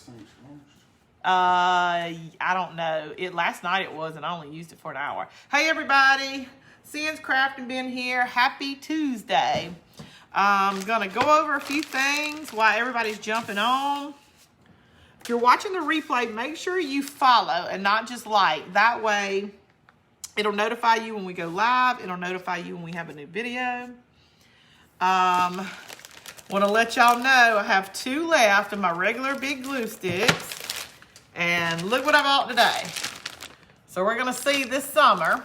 thing's finished? I don't know. Last night it was, and I only used it for an hour. Hey everybody, Sin's Crafting Bin here. Happy Tuesday. I'm gonna go over a few things while everybody's jumping on. If you're watching the replay, make sure you follow and not just like. That way, it'll notify you when we go live. It'll notify you when we have a new video. Want to let y'all know I have 2 left of my regular big glue sticks. And look what I bought today. So we're going to see this summer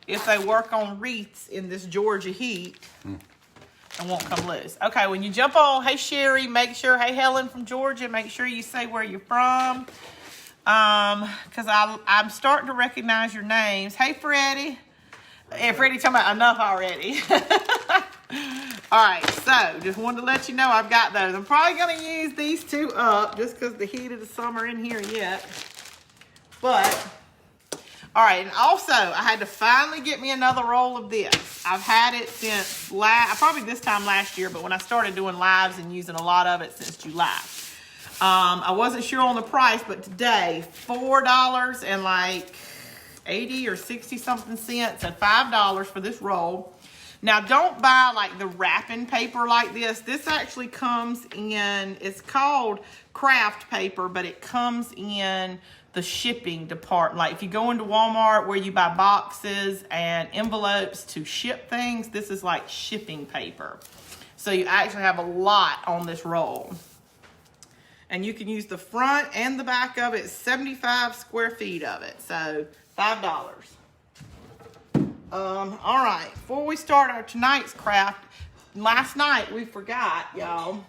if they work on wreaths in this Georgia heat and won't come loose. Okay, when you jump on, hey Sherry, make sure, hey Helen from Georgia, make sure you say where you're from. Because I'm starting to recognize your names. Hey Freddie. Hey Freddie, talking about enough already. All right, so just wanted to let you know I've got those. I'm probably going to use these 2 up just because the heat of the summer in here yet. But, all right, and also I had to finally get me another roll of this. I've had it since probably this time last year, but when I started doing lives and using a lot of it since July. I wasn't sure on the price, but today, $4 and like 80 or 60 something cents and $5 for this roll. Now, don't buy like the wrapping paper like this. This actually comes in, it's called craft paper, but it comes in the shipping department. Like if you go into Walmart where you buy boxes and envelopes to ship things, this is like shipping paper. So you actually have a lot on this roll. And you can use the front and the back of it, 75 square feet of it. So $5. All right, before we start our tonight's craft, last night we forgot, y'all,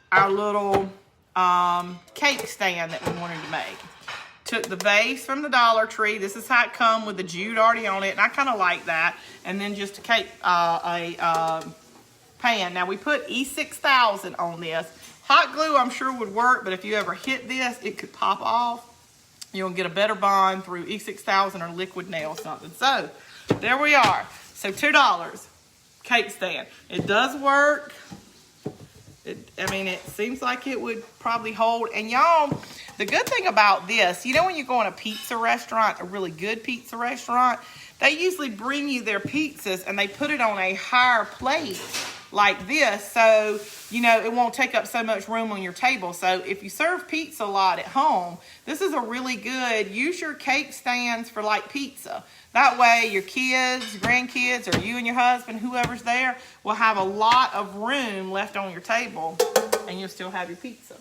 our little cake stand that we wanted to make. Took the base from the Dollar Tree. This is how it comes with the jute already on it, and I kind of like that. And then just a cake, pan. Now we put E6000 on this. Hot glue I'm sure would work, but if you ever hit this, it could pop off. You'll get a better bond through E6000 or liquid nail something. So there we are. So $2 cake stand. It does work. I mean, it seems like it would probably hold. And y'all, the good thing about this, you know when you go in a pizza restaurant, a really good pizza restaurant, they usually bring you their pizzas and they put it on a higher plate like this, so you know it won't take up so much room on your table. So if you serve pizza a lot at home, this is a really good, use your cake stands for like pizza. That way your kids, grandkids, or you and your husband, whoever's there, will have a lot of room left on your table and you'll still have your pizza.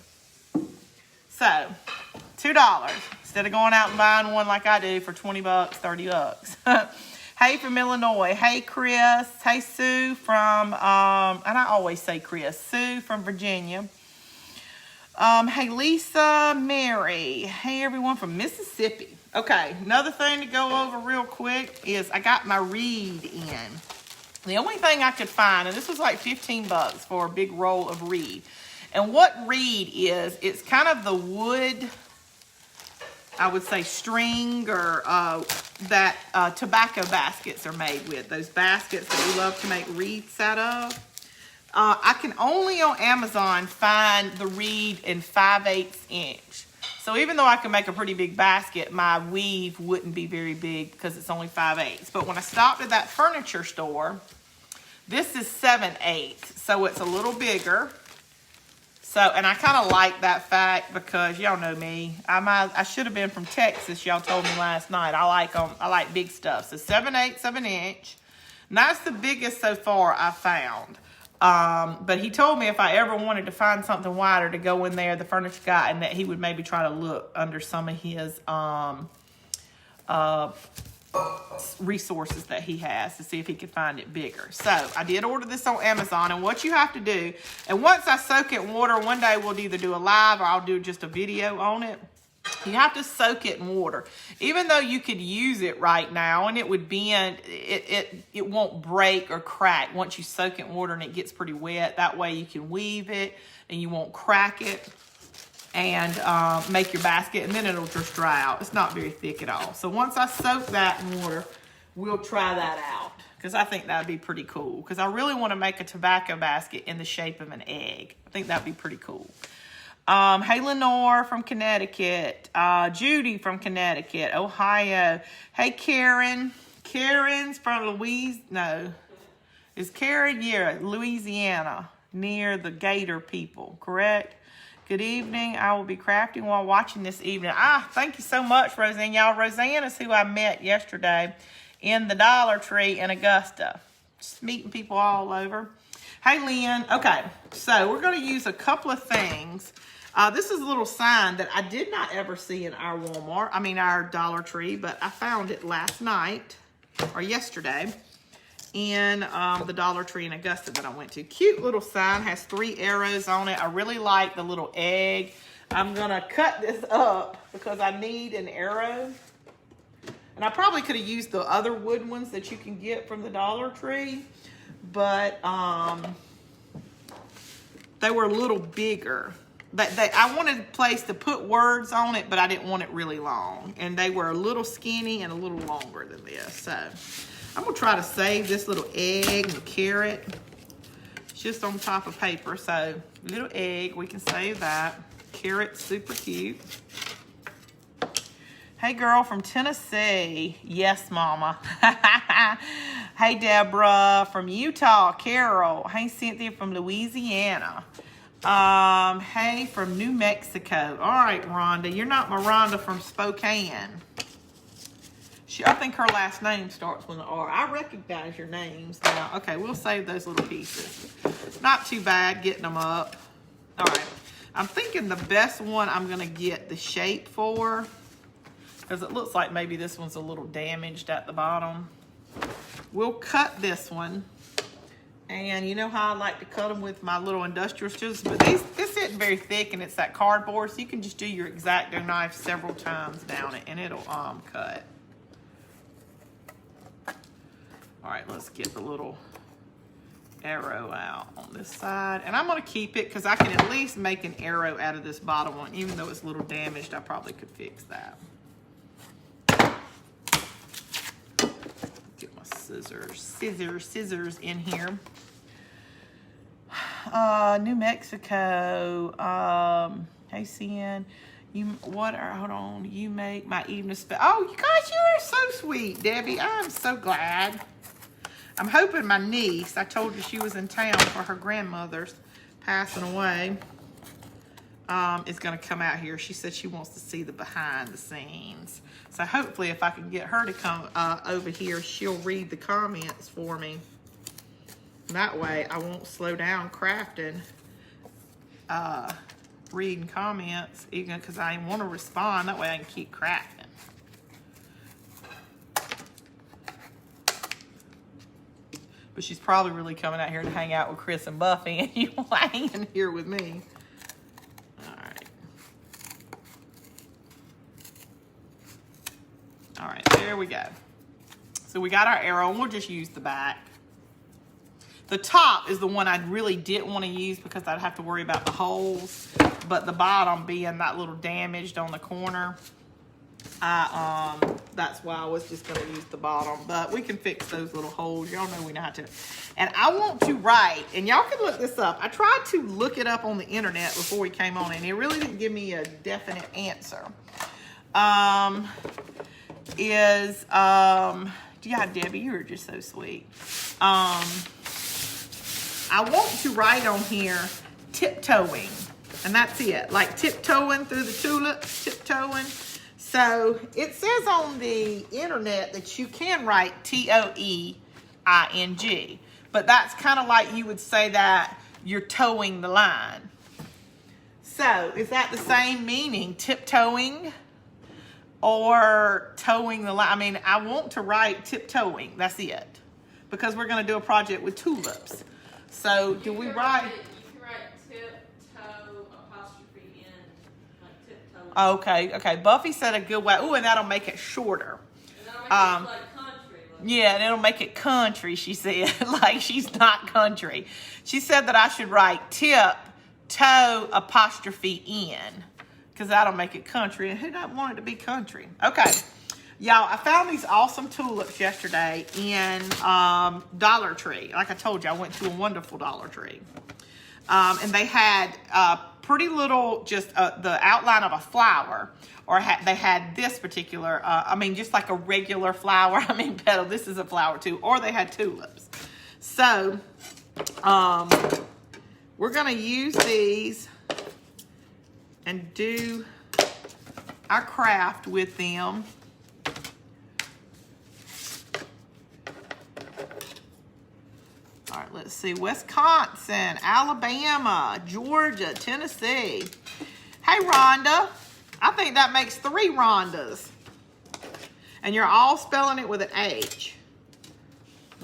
So $2 instead of going out and buying one like I do for 20 bucks, 30 bucks. Hey from Illinois. Hey Chris. Hey Sue from, and I always say Chris, Sue from Virginia. Hey Lisa, Mary. Hey everyone from Mississippi. Okay, another thing to go over real quick is I got my reed in. The only thing I could find, and this was like 15 bucks for a big roll of reed. And what reed is, it's kind of the wood, I would say string or that tobacco baskets are made with. Those baskets that we love to make wreaths out of. I can only on Amazon find the reed in 5/8 inch. So even though I can make a pretty big basket, my weave wouldn't be very big because it's only 5/8. But when I stopped at that furniture store, this is 7/8. So it's a little bigger. So, and I kind of like that fact because y'all know me. I should have been from Texas. Y'all told me last night. I like big stuff. So 7/8 of an inch. And that's the biggest so far I found. But he told me if I ever wanted to find something wider to go in there, the furniture guy, and that he would maybe try to look under some of his resources that he has to see if he could find it bigger. So I did order this on Amazon, and what you have to do, and once I soak it in water, one day we'll either do a live or I'll do just a video on it. You have to soak it in water. Even though you could use it right now and it would bend, it won't break or crack once you soak it in water and it gets pretty wet. That way you can weave it and you won't crack it and make your basket, and then it'll just dry out. It's not very thick at all. So once I soak that in water, we'll try that out because I think that'd be pretty cool, because I really want to make a tobacco basket in the shape of an egg. I think that'd be pretty cool. Hey, Lenore from Connecticut. Judy from Connecticut, Ohio. Hey, Karen. Karen's from is Karen? Yeah, Louisiana, near the Gator people, correct? Good evening. I will be crafting while watching this evening. Thank you so much, Roseanne. Y'all, Roseanne is who I met yesterday in the Dollar Tree in Augusta. Just meeting people all over. Hey, Lynn. Okay, so we're going to use a couple of things. This is a little sign that I did not ever see in our our Dollar Tree, but I found it last night or yesterday in the Dollar Tree in Augusta that I went to. Cute little sign, has 3 arrows on it. I really like the little egg. I'm gonna cut this up because I need an arrow. And I probably could have used the other wood ones that you can get from the Dollar Tree, but they were a little bigger. I wanted a place to put words on it, but I didn't want it really long. And they were a little skinny and a little longer than this. So I'm going to try to save this little egg and carrot. It's just on top of paper. So little egg, we can save that. Carrot, super cute. Hey, girl from Tennessee. Yes, mama. Hey, Deborah from Utah. Carol. Hey, Cynthia from Louisiana. Hey, from New Mexico. All right, Rhonda. You're not my Rhonda from Spokane. I think her last name starts with an R. I recognize your names now. Okay, we'll save those little pieces. Not too bad getting them up. All right. I'm thinking the best one I'm going to get the shape for, because it looks like maybe this one's a little damaged at the bottom. We'll cut this one. And you know how I like to cut them with my little industrial scissors, but this isn't very thick and it's that cardboard, so you can just do your X-Acto knife several times down it and it'll cut. All right, let's get the little arrow out on this side. And I'm gonna keep it because I can at least make an arrow out of this bottom one. Even though it's a little damaged, I probably could fix that. Get my scissors in here. New Mexico. Hey, Cian. Hold on. You make my evening Oh, you guys, you are so sweet, Debbie. I'm so glad. I'm hoping my niece, I told you she was in town for her grandmother's passing away, is going to come out here. She said she wants to see the behind the scenes. So hopefully if I can get her to come over here, she'll read the comments for me. That way I won't slow down crafting, reading comments, even because I want to respond. That way I can keep crafting. But she's probably really coming out here to hang out with Chris and Buffy, and you hanging here with me. All right. All right, there we go. So we got our arrow, and we'll just use the back. The top is the one I really didn't want to use because I'd have to worry about the holes, but the bottom being that little damaged on the corner, that's why I was just going to use the bottom, but we can fix those little holes. Y'all know we know how to. And I want to write, and y'all can look this up. I tried to look it up on the internet before we came on, and it really didn't give me a definite answer. Yeah, Debbie, you were just so sweet. I want to write on here tiptoeing, and that's it. Like tiptoeing through the tulips, tiptoeing. So it says on the internet that you can write Toeing, but that's kind of like you would say that you're towing the line. So is that the same meaning, tiptoeing or towing the line? I mean, I want to write tiptoeing, that's it, because we're going to do a project with tulips. So do we write? You can write tiptoe apostrophe in, like tiptoe. Okay. Buffy said a good way. Ooh, and that'll make it shorter. And that'll make it like country. Yeah, and it'll make it country, she said. Like she's not country. She said that I should write tiptoe apostrophe in, because that'll make it country. And who doesn't want it to be country? Okay. Y'all, I found these awesome tulips yesterday in Dollar Tree. Like I told you, I went to a wonderful Dollar Tree. And they had pretty little, just the outline of a flower. Or they had this particular, just like a regular flower. Petal. This is a flower too. Or they had tulips. So, we're going to use these and do our craft with them. All right, let's see. Wisconsin, Alabama, Georgia, Tennessee. Hey, Rhonda. I think that makes 3 Rhondas. And you're all spelling it with an H.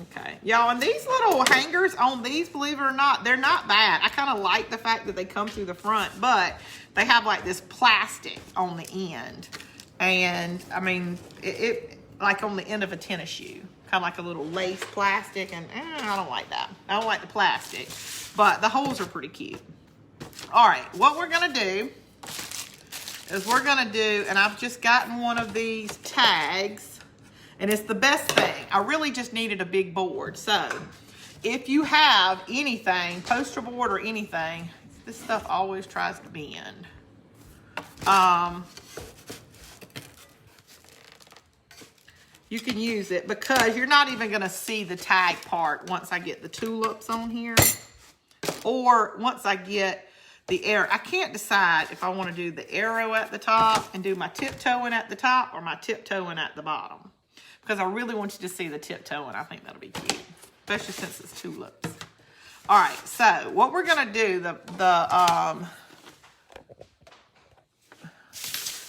Okay. Y'all, and these little hangers on these, believe it or not, they're not bad. I kind of like the fact that they come through the front, but they have like this plastic on the end. And, it like on the end of a tennis shoe. Kind of like a little lace plastic, and I don't like that. I don't like the plastic, but the holes are pretty cute. All right, what we're gonna do is and I've just gotten one of these tags, and it's the best thing. I really just needed a big board. So if you have anything, poster board or anything, this stuff always tries to bend. You can use it because you're not even going to see the tag part once I get the tulips on here, or once I get the arrow. I can't decide if I want to do the arrow at the top and do my tiptoeing at the top or my tiptoeing at the bottom, because I really want you to see the tiptoeing. I think that'll be cute, especially since it's tulips. All right, so what we're going to do, the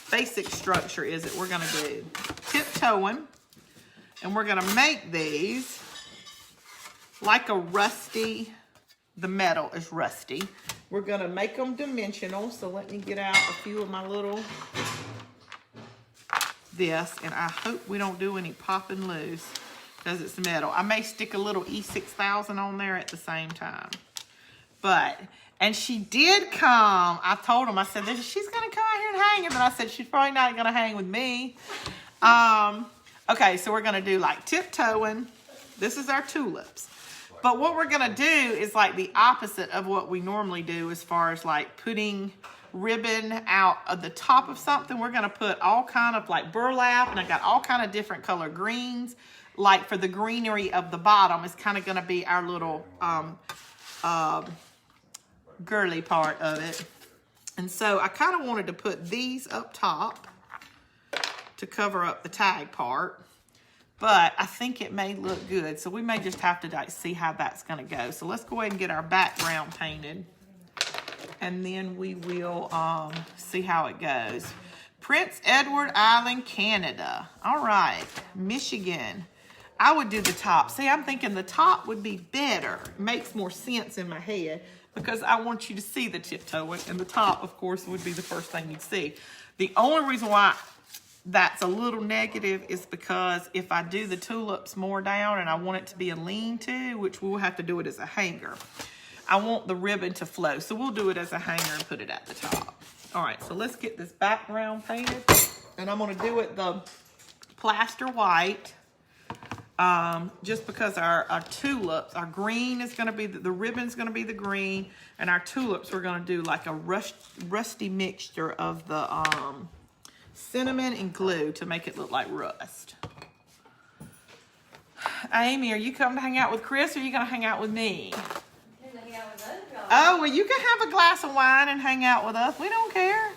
basic structure is that we're going to do tiptoeing. And we're gonna make these like a rusty, the metal is rusty. We're gonna make them dimensional. So let me get out a few of my little, and I hope we don't do any popping loose because it's metal. I may stick a little E6000 on there at the same time. And she did come, I told him, I said, she's gonna come out here and hang, and then I said, she's probably not gonna hang with me. Okay, so we're going to do like tiptoeing. This is our tulips. But what we're going to do is like the opposite of what we normally do as far as like putting ribbon out of the top of something. We're going to put all kind of like burlap, and I got all kind of different color greens. Like for the greenery of the bottom, it's kind of going to be our little girly part of it. And so I kind of wanted to put these up top to cover up the tag part, but I think it may look good, so we may just have to like see how that's going to go. So let's go ahead and get our background painted, and then we will see how it goes. Prince Edward Island, Canada. All right, Michigan. I would do the top. See, I'm thinking the top would be better. It makes more sense in my head because I want you to see the tiptoeing, and the top, of course, would be the first thing you'd see. The only reason why that's a little negative is because if I do the tulips more down and I want it to be a lean-to, which we'll have to do it as a hanger, I want the ribbon to flow. So we'll do it as a hanger and put it at the top. All right, so let's get this background painted. And I'm going to do it the plaster white, just because our tulips, our green is going to be, the ribbon's going to be the green, and our tulips we're going to do like a rusty mixture of the cinnamon and glue to make it look like rust. Amy, are you coming to hang out with Chris, or are you going to hang out with me? Hang out with those guys. Oh, well, you can have a glass of wine and hang out with us. We don't care.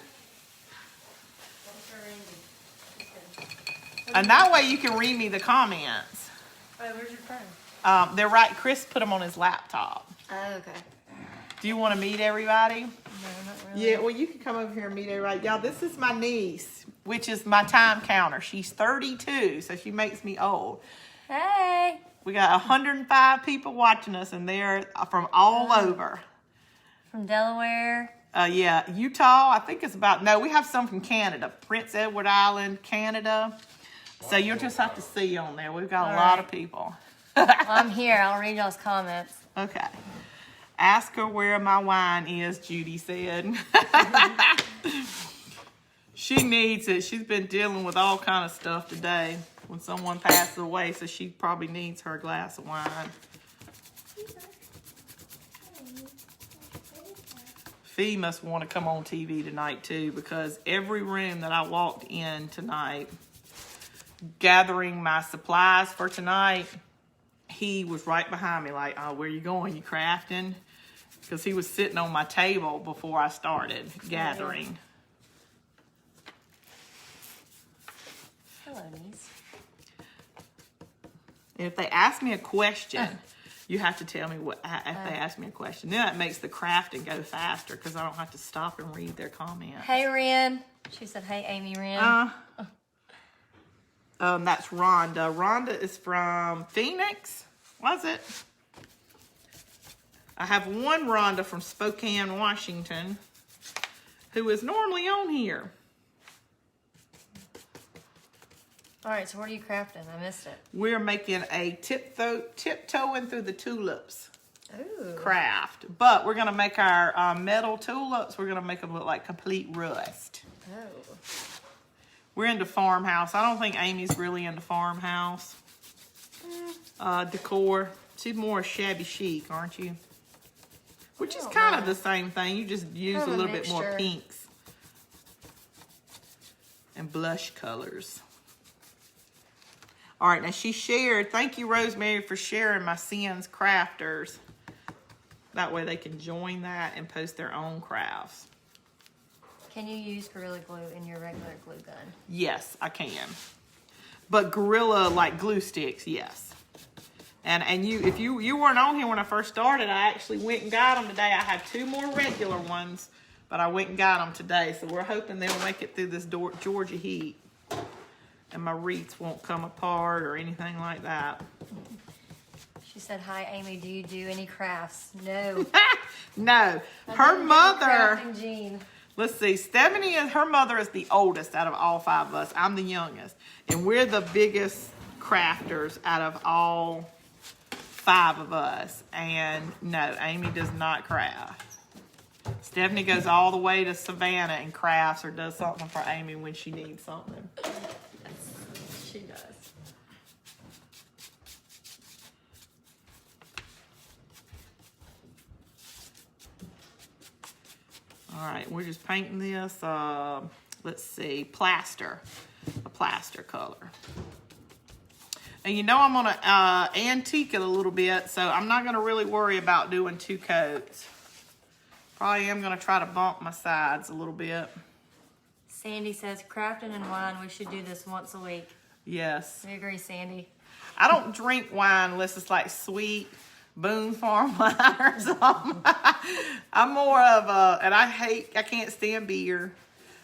And that way you can read me the comments. Oh, where's your phone? They're right. Chris put them on his laptop. Oh, okay. Do you want to meet everybody? No, not really. Yeah, well, you can come over here and meet everybody. Y'all, this is my niece, which is my time counter. She's 32, so she makes me old. Hey. We got 105 people watching us, and they're from all over. From Delaware. Yeah, Utah, I think it's about, no, we have some from Canada. Prince Edward Island, Canada. So you'll just have to see on there. We've got a lot of people. Well, I'm here. I'll read y'all's comments. Okay. Ask her where my wine is, Judy said. She needs it. She's been dealing with all kind of stuff today when someone passes away, so she probably needs her glass of wine. Fee must want to come on TV tonight too, because every room that I walked in tonight, gathering my supplies for tonight, he was right behind me like, oh, where you going? You crafting? Because he was sitting on my table before I started gathering. Hello, niece. And if they ask me a question, you have to tell me what if they ask me a question. Then it makes the crafting go faster because I don't have to stop and read their comments. Hey, Ren. She said, hey, Amy Ren. That's Rhonda. Rhonda is from Phoenix, was it? I have one Rhonda from Spokane, Washington, who is normally on here. All right, so what are you crafting? I missed it. We're making a tiptoeing through the tulips Ooh. craft. But we're going to make our metal tulips, we're going to make them look like complete rust. Oh. We're into farmhouse. I don't think Amy's really into farmhouse decor. She's more shabby chic, aren't you? Which is kind of the same thing. You just use a little bit more pinks and blush colors. All right, now she shared. Thank you, Rosemary, for sharing my Sins Crafters. That way they can join that and post their own crafts. Can you use Gorilla Glue in your regular glue gun? Yes, I can. But Gorilla, like glue sticks, yes. And you, if you weren't on here when I first started, I actually went and got them today. I have 2 more regular ones, but I went and got them today. So we're hoping they'll make it through this Georgia heat. And my wreaths won't come apart or anything like that. She said, hi, Amy, do you do any crafts? No. No. Her mother, Crafting gene. let's see, Stephanie, her mother is the oldest out of all 5 of us. I'm the youngest. And we're the biggest crafters out of all 5 of us. And no, Amy does not craft. Stephanie goes all the way to Savannah and crafts or does something for Amy when she needs something. She does. All right, we're just painting this, let's see, plaster, a plaster color. And you know I'm going to antique it a little bit, so I'm not going to really worry about doing 2 coats. Probably am going to try to bump my sides a little bit. Sandy says, crafting and wine, we should do this once a week. Yes. We agree, Sandy. I don't drink wine unless it's like sweet Boone Farm wine or something. I'm more of a, and I can't stand beer.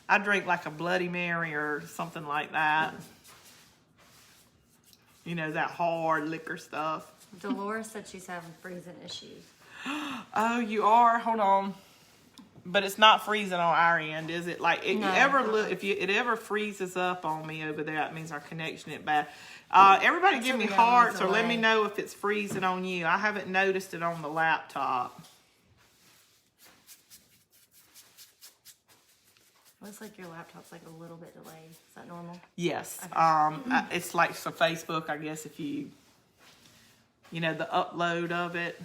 I drink like a Bloody Mary or something like that. You know, that hard liquor stuff. Dolores said she's having freezing issues. Oh, you are? Hold on. But it's not freezing on our end, is it? Like, if it ever freezes up on me over there, that means our connection ain't bad. Everybody give me hearts or let me know if it's freezing on you. I haven't noticed it on the laptop. Looks like your laptop's like a little bit delayed. Is that normal? Yes. Okay. It's like for Facebook, I guess, if you know, the upload of it.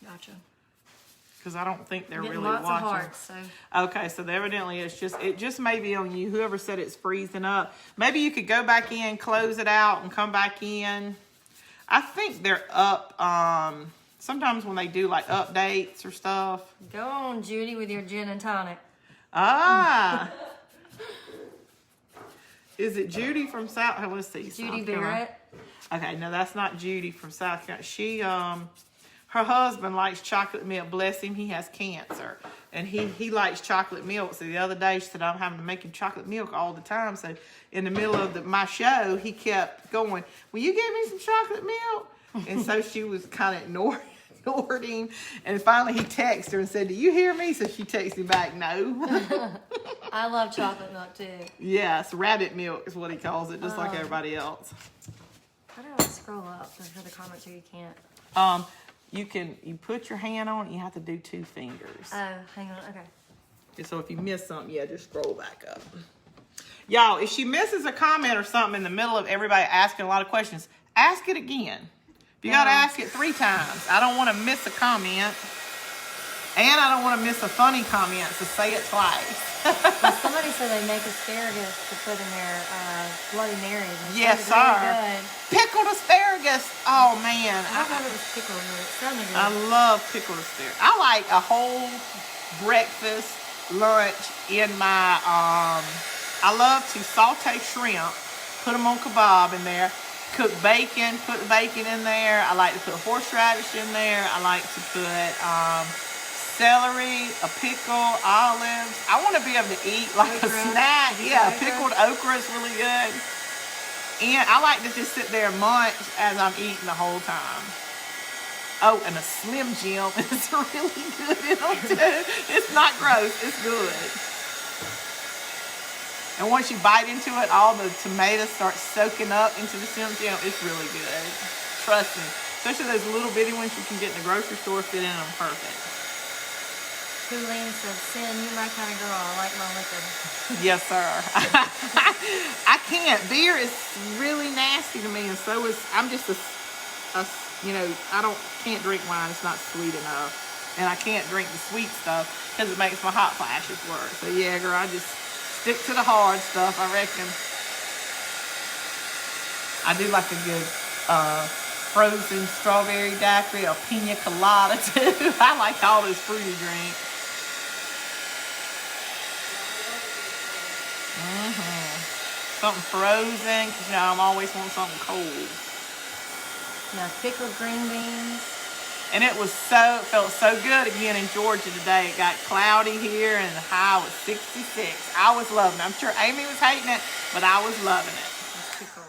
Gotcha. Because I don't think they're really lots watching. Of hearts, so. Okay, so evidently it just may be on you. Whoever said it's freezing up. Maybe you could go back in, close it out, and come back in. I think they're up. Sometimes when they do like updates or stuff. Go on, Judy, with your gin and tonic. Ah. Is it Judy from South? Let's see. Judy Barrett. Okay, no, that's not Judy from South Carolina. She her husband likes chocolate milk. Bless him, he has cancer. And he likes chocolate milk. So the other day she said, I'm having to make him chocolate milk all the time. So in the middle of my show, he kept going, will you give me some chocolate milk? And so she was kind of ignored him. And finally he texted her and said, do you hear me? So she texted him back, no. I love chocolate milk too. Yes, rabbit milk is what he calls it, just like everybody else. How do I scroll up for the comments or you can't? You put your hand on it, you have to do 2 fingers. Oh, hang on, okay. And so if you miss something, yeah, just scroll back up. Y'all, if she misses a comment or something in the middle of everybody asking a lot of questions, ask it again. You got to ask it 3 times. I don't want to miss a comment. And I don't want to miss a funny comment, so say it twice. Well, somebody said they make asparagus to put in their Bloody Marys. And it Yes, sounded sir. really good. Pickled asparagus. Oh, man. I don't know if it was pickled, but it sounded good. I love pickled asparagus. I like a whole breakfast, lunch in my, I love to saute shrimp, put them on kebab in there, cook bacon, put the bacon in there. I like to put horseradish in there. I like to put celery, a pickle, olives. I want to be able to eat like a snack. Yeah, pickled okra is really good. And I like to just sit there and munch as I'm eating the whole time. Oh, and a Slim Jim is really good in them too. It's not gross, it's good. And once you bite into it, all the tomatoes start soaking up into the Slim Jim. It's really good. Trust me. Especially those little bitty ones you can get in the grocery store, fit in them perfect. Tulane said, Sin, you're my kind of girl. I like my liquor. Yes, sir. I can't. Beer is really nasty to me, and so is, I'm just you know, can't drink wine. It's not sweet enough. And I can't drink the sweet stuff because it makes my hot flashes worse. So yeah, girl, I just stick to the hard stuff, I reckon. I do like a good frozen strawberry daiquiri, a pina colada too. I like all those fruity drinks. Something frozen, because you know I'm always want something cold. Yeah, pickled green beans. And it felt so good again in Georgia today. It got cloudy here and the high was 66. I was loving it. I'm sure Amy was hating it, but I was loving it. It's too cold.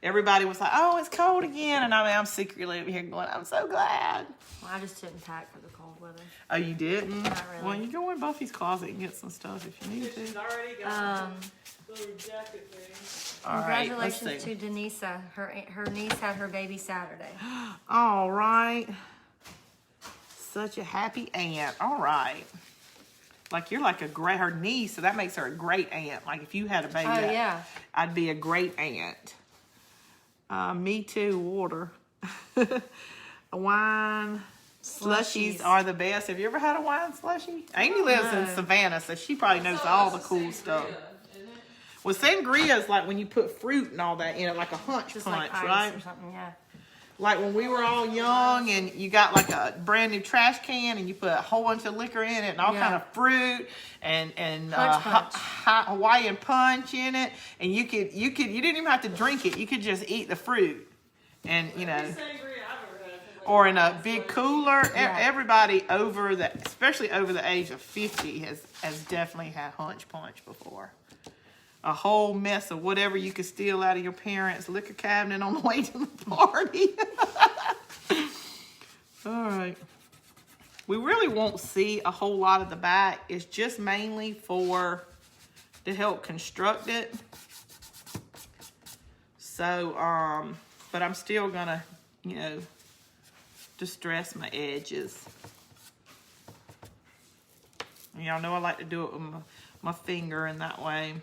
Everybody was like, oh, it's cold again. And I'm secretly over here going, I'm so glad. Well, I just didn't pack for the cold weather. Oh, you didn't? Not really. Well, you go in Buffy's closet and get some stuff if you need to. She's already got little jacket thing. All right, let's Congratulations see. to Denisa. Her niece had her baby Saturday. All right. Such a happy aunt. All right. Like you're like her niece, so that makes her a great aunt. Like if you had a baby, Oh, yeah. I'd be a great aunt. Me too, water. Wine slushies are the best. Have you ever had a wine slushie? Amy lives in Savannah, so she probably knows all the cool stuff. Well, sangria is like when you put fruit and all that in it, like a hunch Just punch, like ice right? or something, yeah. Like when we were all young and you got like a brand new trash can and you put a whole bunch of liquor in it and all kind of fruit and Hawaiian punch in it, and you didn't even have to drink it. You could just eat the fruit, and you know. Or in a big cooler. Yeah. Everybody especially over the age of 50 has definitely had hunch punch before. A whole mess of whatever you could steal out of your parents' liquor cabinet on the way to the party. All right. We really won't see a whole lot of the back. It's just mainly to help construct it. So, but I'm still gonna, you know, distress my edges. Y'all know I like to do it with my finger in that way.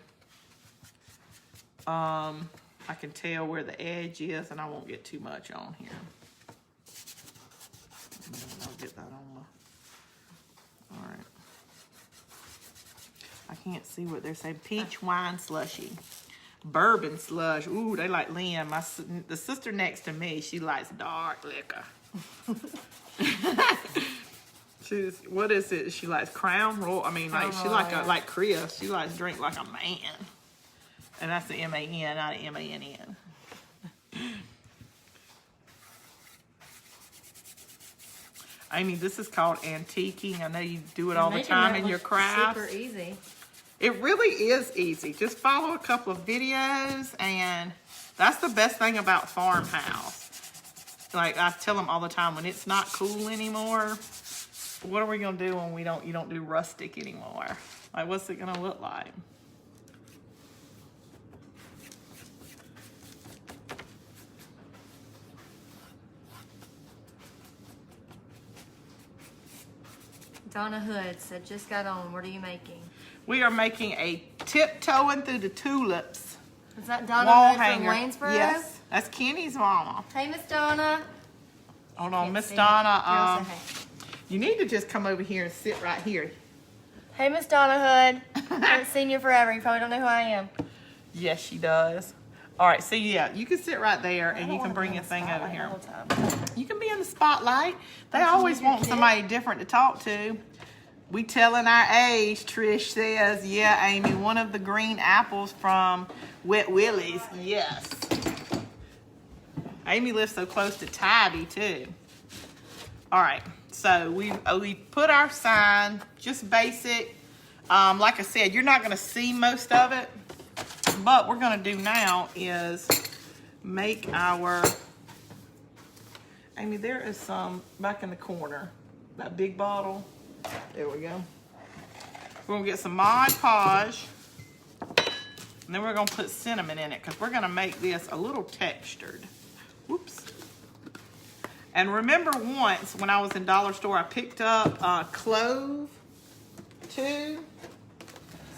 I can tell where the edge is, and I won't get too much on here. I'll get that on all right. I can't see what they're saying. Peach wine slushy. Bourbon slush. Ooh, they like Lynn. The sister next to me, she likes dark liquor. What is it? She likes Crown Royal. I mean, like she like Chris. She likes to drink like a man. And that's the M-A-N, not an M-A-N-N. Amy, this is called antiquing. I know you do it all the time in your craft. Super easy. It really is easy. Just follow a couple of videos, and that's the best thing about farmhouse. Like I tell them all the time, when it's not cool anymore, what are we gonna do when you don't do rustic anymore? Like, what's it gonna look like? Donna Hood said, just got on. What are you making? We are making a tiptoeing through the tulips Is that Donna wall Hood hanger. from Waynesboro? Yes, that's Kenny's mama. Hey, Miss Donna. Hold on, Can't Miss see. Donna. Girl, say hey. You need to just come over here and sit right here. Hey, Miss Donna Hood. I haven't seen you forever. You probably don't know who I am. Yes, she does. All right, so yeah, you can sit right there and you can bring your thing over here. You can be in the spotlight. They always want somebody different to talk to. We telling our age, Trish says. Yeah, Amy, one of the green apples from Wet Willie's. Yes. Amy lives so close to Tabby, too. All right, so we put our sign, just basic. Like I said, you're not going to see most of it. But what we're going to do now is make our... Amy, there is some back in the corner. That big bottle. There we go. We're going to get some Mod Podge. And then we're going to put cinnamon in it because we're going to make this a little textured. Whoops. And remember once when I was in Dollar Store, I picked up clove too.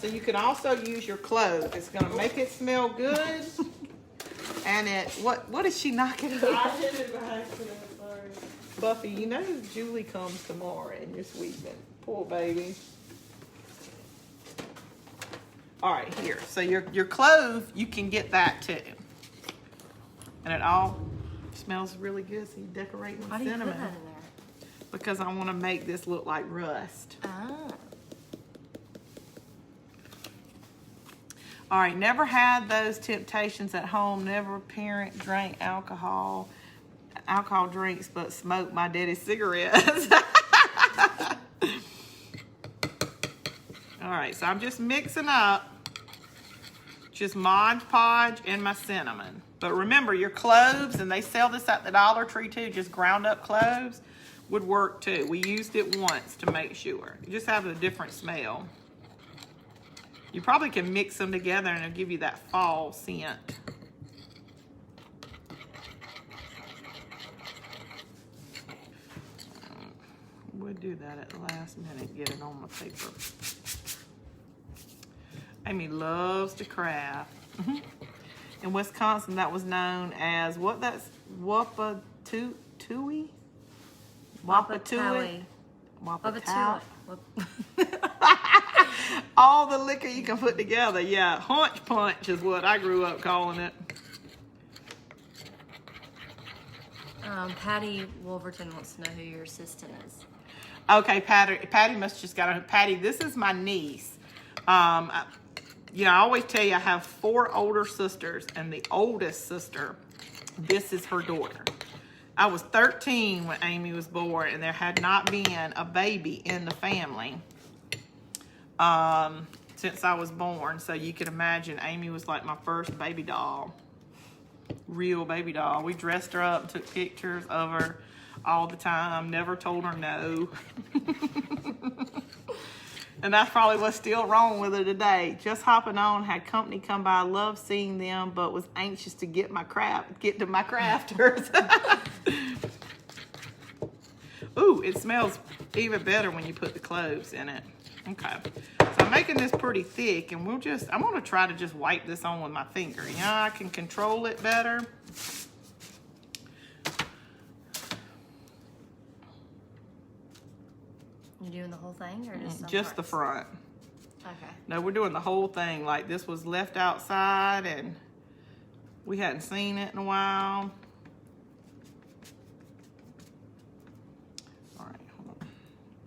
So you can also use your clove. It's going to make it smell good. And it, what did she knock it over? I hit it by accident, sorry. Buffy, you know Julie comes tomorrow and you're sweeping. Poor baby. All right, here. So your clove, you can get that too. And it all smells really good, so you decorate with cinnamon. Why do you put that in there? Because I want to make this look like rust. Ah. All right, never had those temptations at home. Never parent drank alcohol drinks, but smoked my daddy's cigarettes. All right, so I'm just mixing up just Mod Podge and my cinnamon. But remember, your cloves, and they sell this at the Dollar Tree too, just ground up cloves, would work too. We used it once to make sure. You just have a different smell. You probably can mix them together and it'll give you that fall scent. We'll do that at the last minute, get it on the paper. Amy loves to craft. In Wisconsin, that was known as, what that's, Wapatui? Wapatui? Wapatui. All the liquor you can put together. Yeah, hunch punch is what I grew up calling it. Patty Wolverton wants to know who your assistant is. Okay, Patty must just got a... Patty, this is my niece. You know, I always tell you I have 4 older sisters, and the oldest sister, this is her daughter. I was 13 when Amy was born, and there had not been a baby in the family since I was born. So you can imagine Amy was like my first baby doll, real baby doll. We dressed her up, took pictures of her all the time, never told her no. And that's probably what's still wrong with her today. Just hopping on, had company come by, loved seeing them, but was anxious to get to my crafters. Ooh, it smells even better when you put the cloves in it. Okay, so I'm making this pretty thick, and I'm gonna try to just wipe this on with my finger. You know, I can control it better. You doing the whole thing or just some Just the parts? front. Okay. No, we're doing the whole thing. Like, this was left outside and we hadn't seen it in a while. All right, hold on.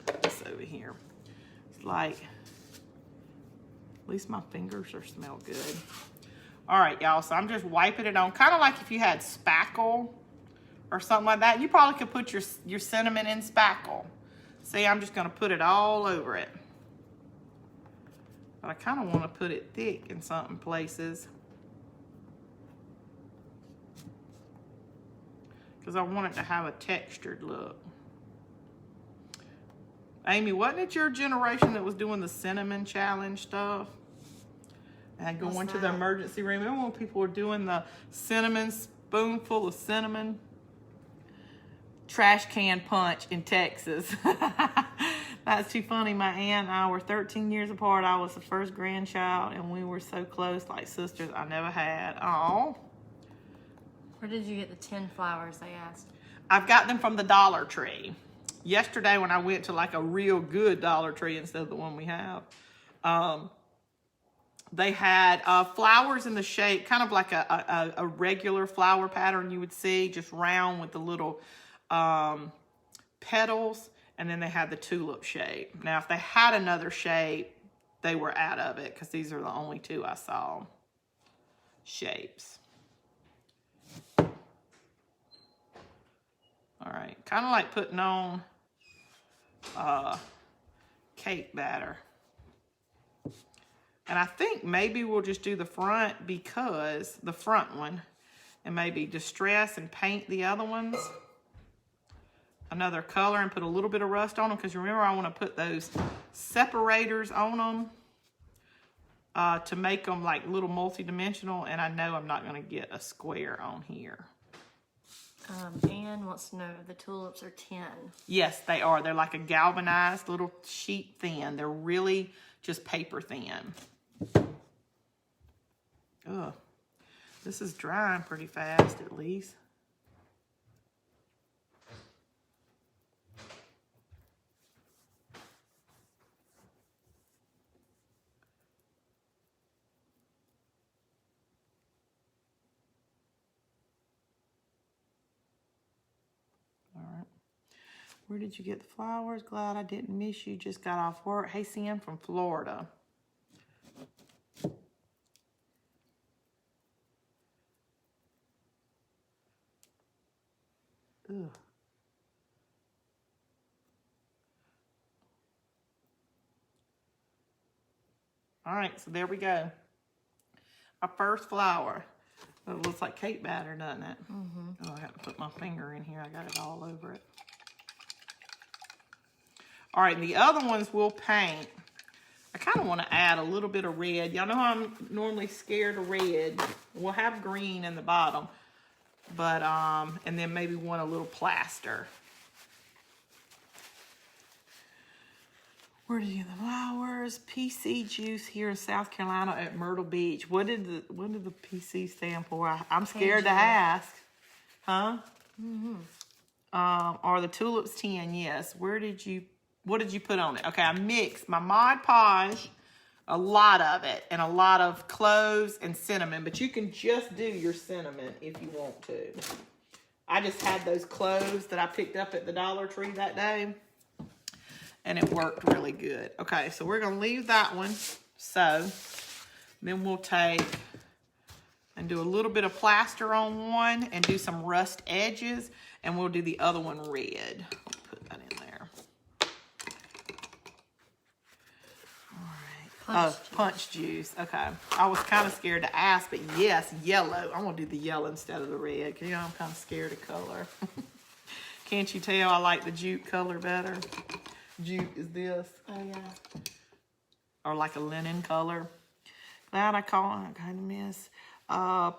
Put this over here. It's like, at least my fingers are smell good. All right, y'all, so I'm just wiping it on. Kind of like if you had spackle or something like that. You probably could put your cinnamon in spackle. See, I'm just going to put it all over it. But I kind of want to put it thick in some places, because I want it to have a textured look. Amy, wasn't it your generation that was doing the cinnamon challenge stuff? And going to the emergency room. Remember when people were doing the cinnamon, spoonful of cinnamon? Trash can punch in Texas. That's too funny. My aunt and I were 13 years apart. I was the first grandchild, and we were so close, like sisters I never had. Aw. Where did you get the 10 flowers, they asked? I've got them from the Dollar Tree. yesterday when I went to like a real good Dollar Tree instead of the one we have, they had flowers in the shape, kind of like a regular flower pattern you would see, just round with the little petals. And then they had the tulip shape. Now, if they had another shape, they were out of it because these are the only two I saw shapes. All right, kind of like putting on cake batter. And I think maybe we'll just do the front because the front one, and maybe distress and paint the other ones another color and put a little bit of rust on them, because remember I want to put those separators on them to make them like little multi-dimensional, and I know I'm not going to get a square on here. Anne wants to know if the tulips are 10. Yes, they are. They're like a galvanized little sheet thin. They're really just paper thin. Ugh. This is drying pretty fast at least. Where did you get the flowers? Glad I didn't miss you. Just got off work. Hey, Sam from Florida. Ugh. All right, so there we go. Our first flower. It looks like cake batter, doesn't it? Mm-hmm. Oh, I got to put my finger in here. I got it all over it. All right, the other ones we'll paint. I kind of want to add a little bit of red. Y'all know how I'm normally scared of red. We'll have green in the bottom, but and then maybe one a little plaster. Where do you get the flowers? PC juice here in South Carolina at Myrtle Beach. What did the PC stand for? I'm scared to ask. Huh? Mm-hmm. Are the tulips 10? Yes. What did you put on it? Okay, I mixed my Mod Podge, a lot of it, and a lot of cloves and cinnamon, but you can just do your cinnamon if you want to. I just had those cloves that I picked up at the Dollar Tree that day, and it worked really good. Okay, so we're going to leave that one. So then we'll take and do a little bit of plaster on one and do some rust edges, and we'll do the other one red. Put that in there. Punch juice. Okay. I was kind of scared to ask, but yes, yellow. I'm going to do the yellow instead of the red, because, you know, I'm kind of scared of color. Can't you tell I like the jute color better? Jute is this. Oh, yeah. Or like a linen color. Glad I caught it. Kind of miss.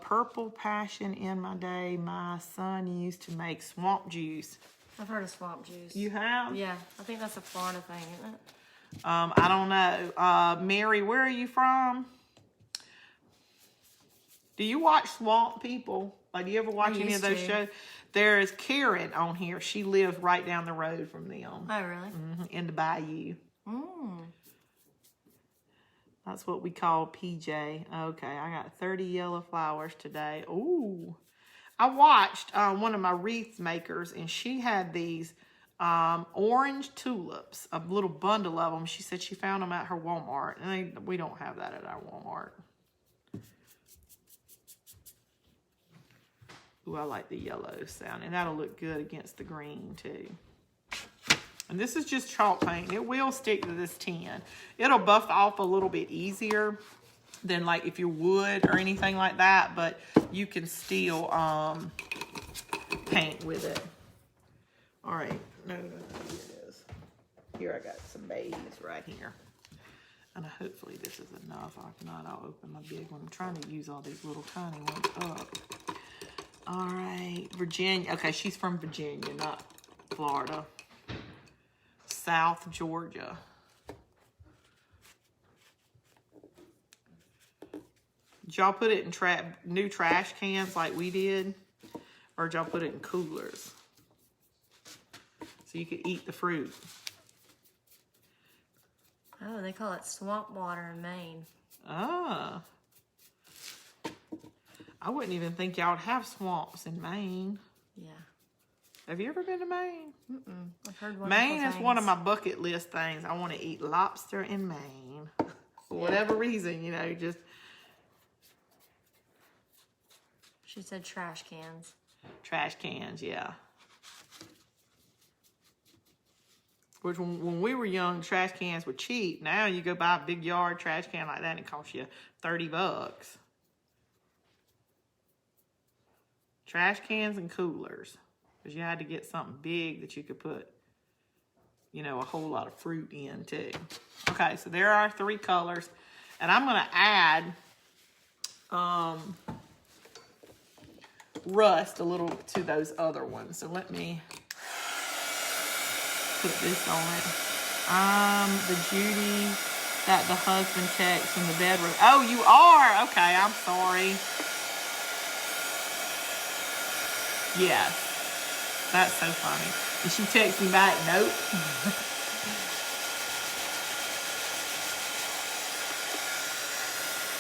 Purple passion in my day. My son used to make swamp juice. I've heard of swamp juice. You have? Yeah. I think that's a Florida thing, isn't it? I don't know. Mary, where are you from? Do you watch Swamp People? Like, do you ever watch any of those shows? There is Karen on here. She lives right down the road from them. Oh, really? Mm-hmm. In the bayou. Mm. That's what we call PJ. Okay, I got 30 yellow flowers today. Ooh. I watched one of my wreath makers, and she had these orange tulips, a little bundle of them. She said she found them at her Walmart, and we don't have that at our Walmart. Ooh, I like the yellow sound, and that'll look good against the green too. And this is just chalk paint. It will stick to this tin. It'll buff off a little bit easier than like if you wood or anything like that, but you can still paint with it. All right. No, here it is. Here I got some babies right here. And hopefully this is enough. If not, I'll open my big one. I'm trying to use all these little tiny ones up. All right. Virginia. Okay, she's from Virginia, not Florida. South Georgia. Did y'all put it in new trash cans like we did? Or did y'all put it in coolers? so you could eat the fruit. Oh, they call it swamp water in Maine. Ah. I wouldn't even think y'all would have swamps in Maine. Yeah. Have you ever been to Maine? Mm-mm. I've heard wonderful Maine is one of things. my bucket list things. I want to eat lobster in Maine. For whatever reason, you know, just... She said trash cans. Trash cans, yeah. Which when we were young, trash cans were cheap. Now you go buy a big yard trash can like that and it costs you $30. Trash cans and coolers. Because you had to get something big that you could put, you know, a whole lot of fruit in too. Okay, so there are 3 colors. And I'm going to add rust a little to those other ones. So let me put this on it. The Judy that the husband texts from the bedroom. Oh, you are? Okay, I'm sorry. Yes. That's so funny. And she texts me back, nope.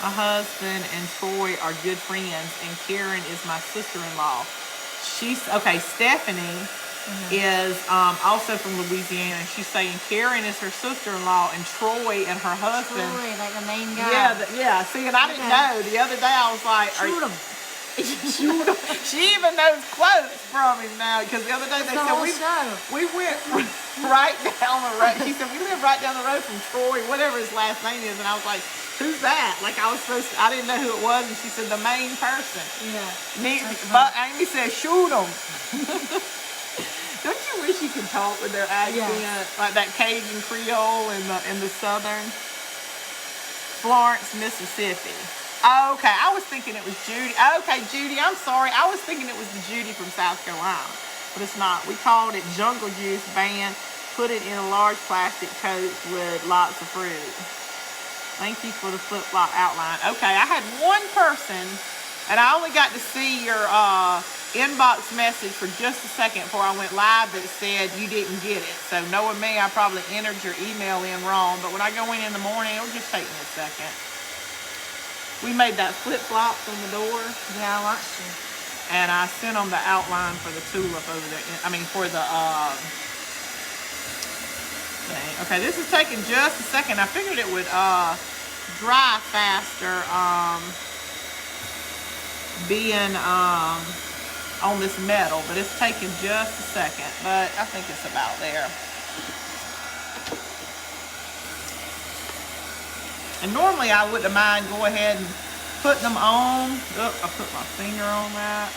My husband and Troy are good friends, and Karen is my sister-in-law. Okay, Stephanie is also from Louisiana. She's saying Karen is her sister-in-law, and Troy and her husband. Troy, like the main guy. Yeah. See, and I didn't know. The other day I was like, Shoot him. She even knows quotes from him now, because the other day they said we went right down the road. She said we live right down the road from Troy, whatever his last name is, and I was like, who's that? Like I didn't know who it was, and she said the main person. Yeah. But Amy said shoot him. Don't you wish you could talk with their accent, like that Cajun Creole in the southern? Florence, Mississippi. Okay, I was thinking it was Judy. Okay, Judy, I'm sorry. I was thinking it was the Judy from South Carolina, but it's not. We called it Jungle Juice Band. Put it in a large plastic tote with lots of fruit. Thank you for the flip-flop outline. Okay, I had one person, and I only got to see your inbox message for just a second before I went live that said you didn't get it. So knowing me, I probably entered your email in wrong, but when I go in the morning, it'll just take me a second. We made that flip-flop from the door. Yeah, I watched you. And I sent them the outline for the tulip over there. I mean, for the thing. Okay, this is taking just a second. I figured it would dry faster being on this metal, but it's taking just a second. But I think it's about there. And normally I wouldn't mind go ahead and putting them on. Oh, I put my finger on that.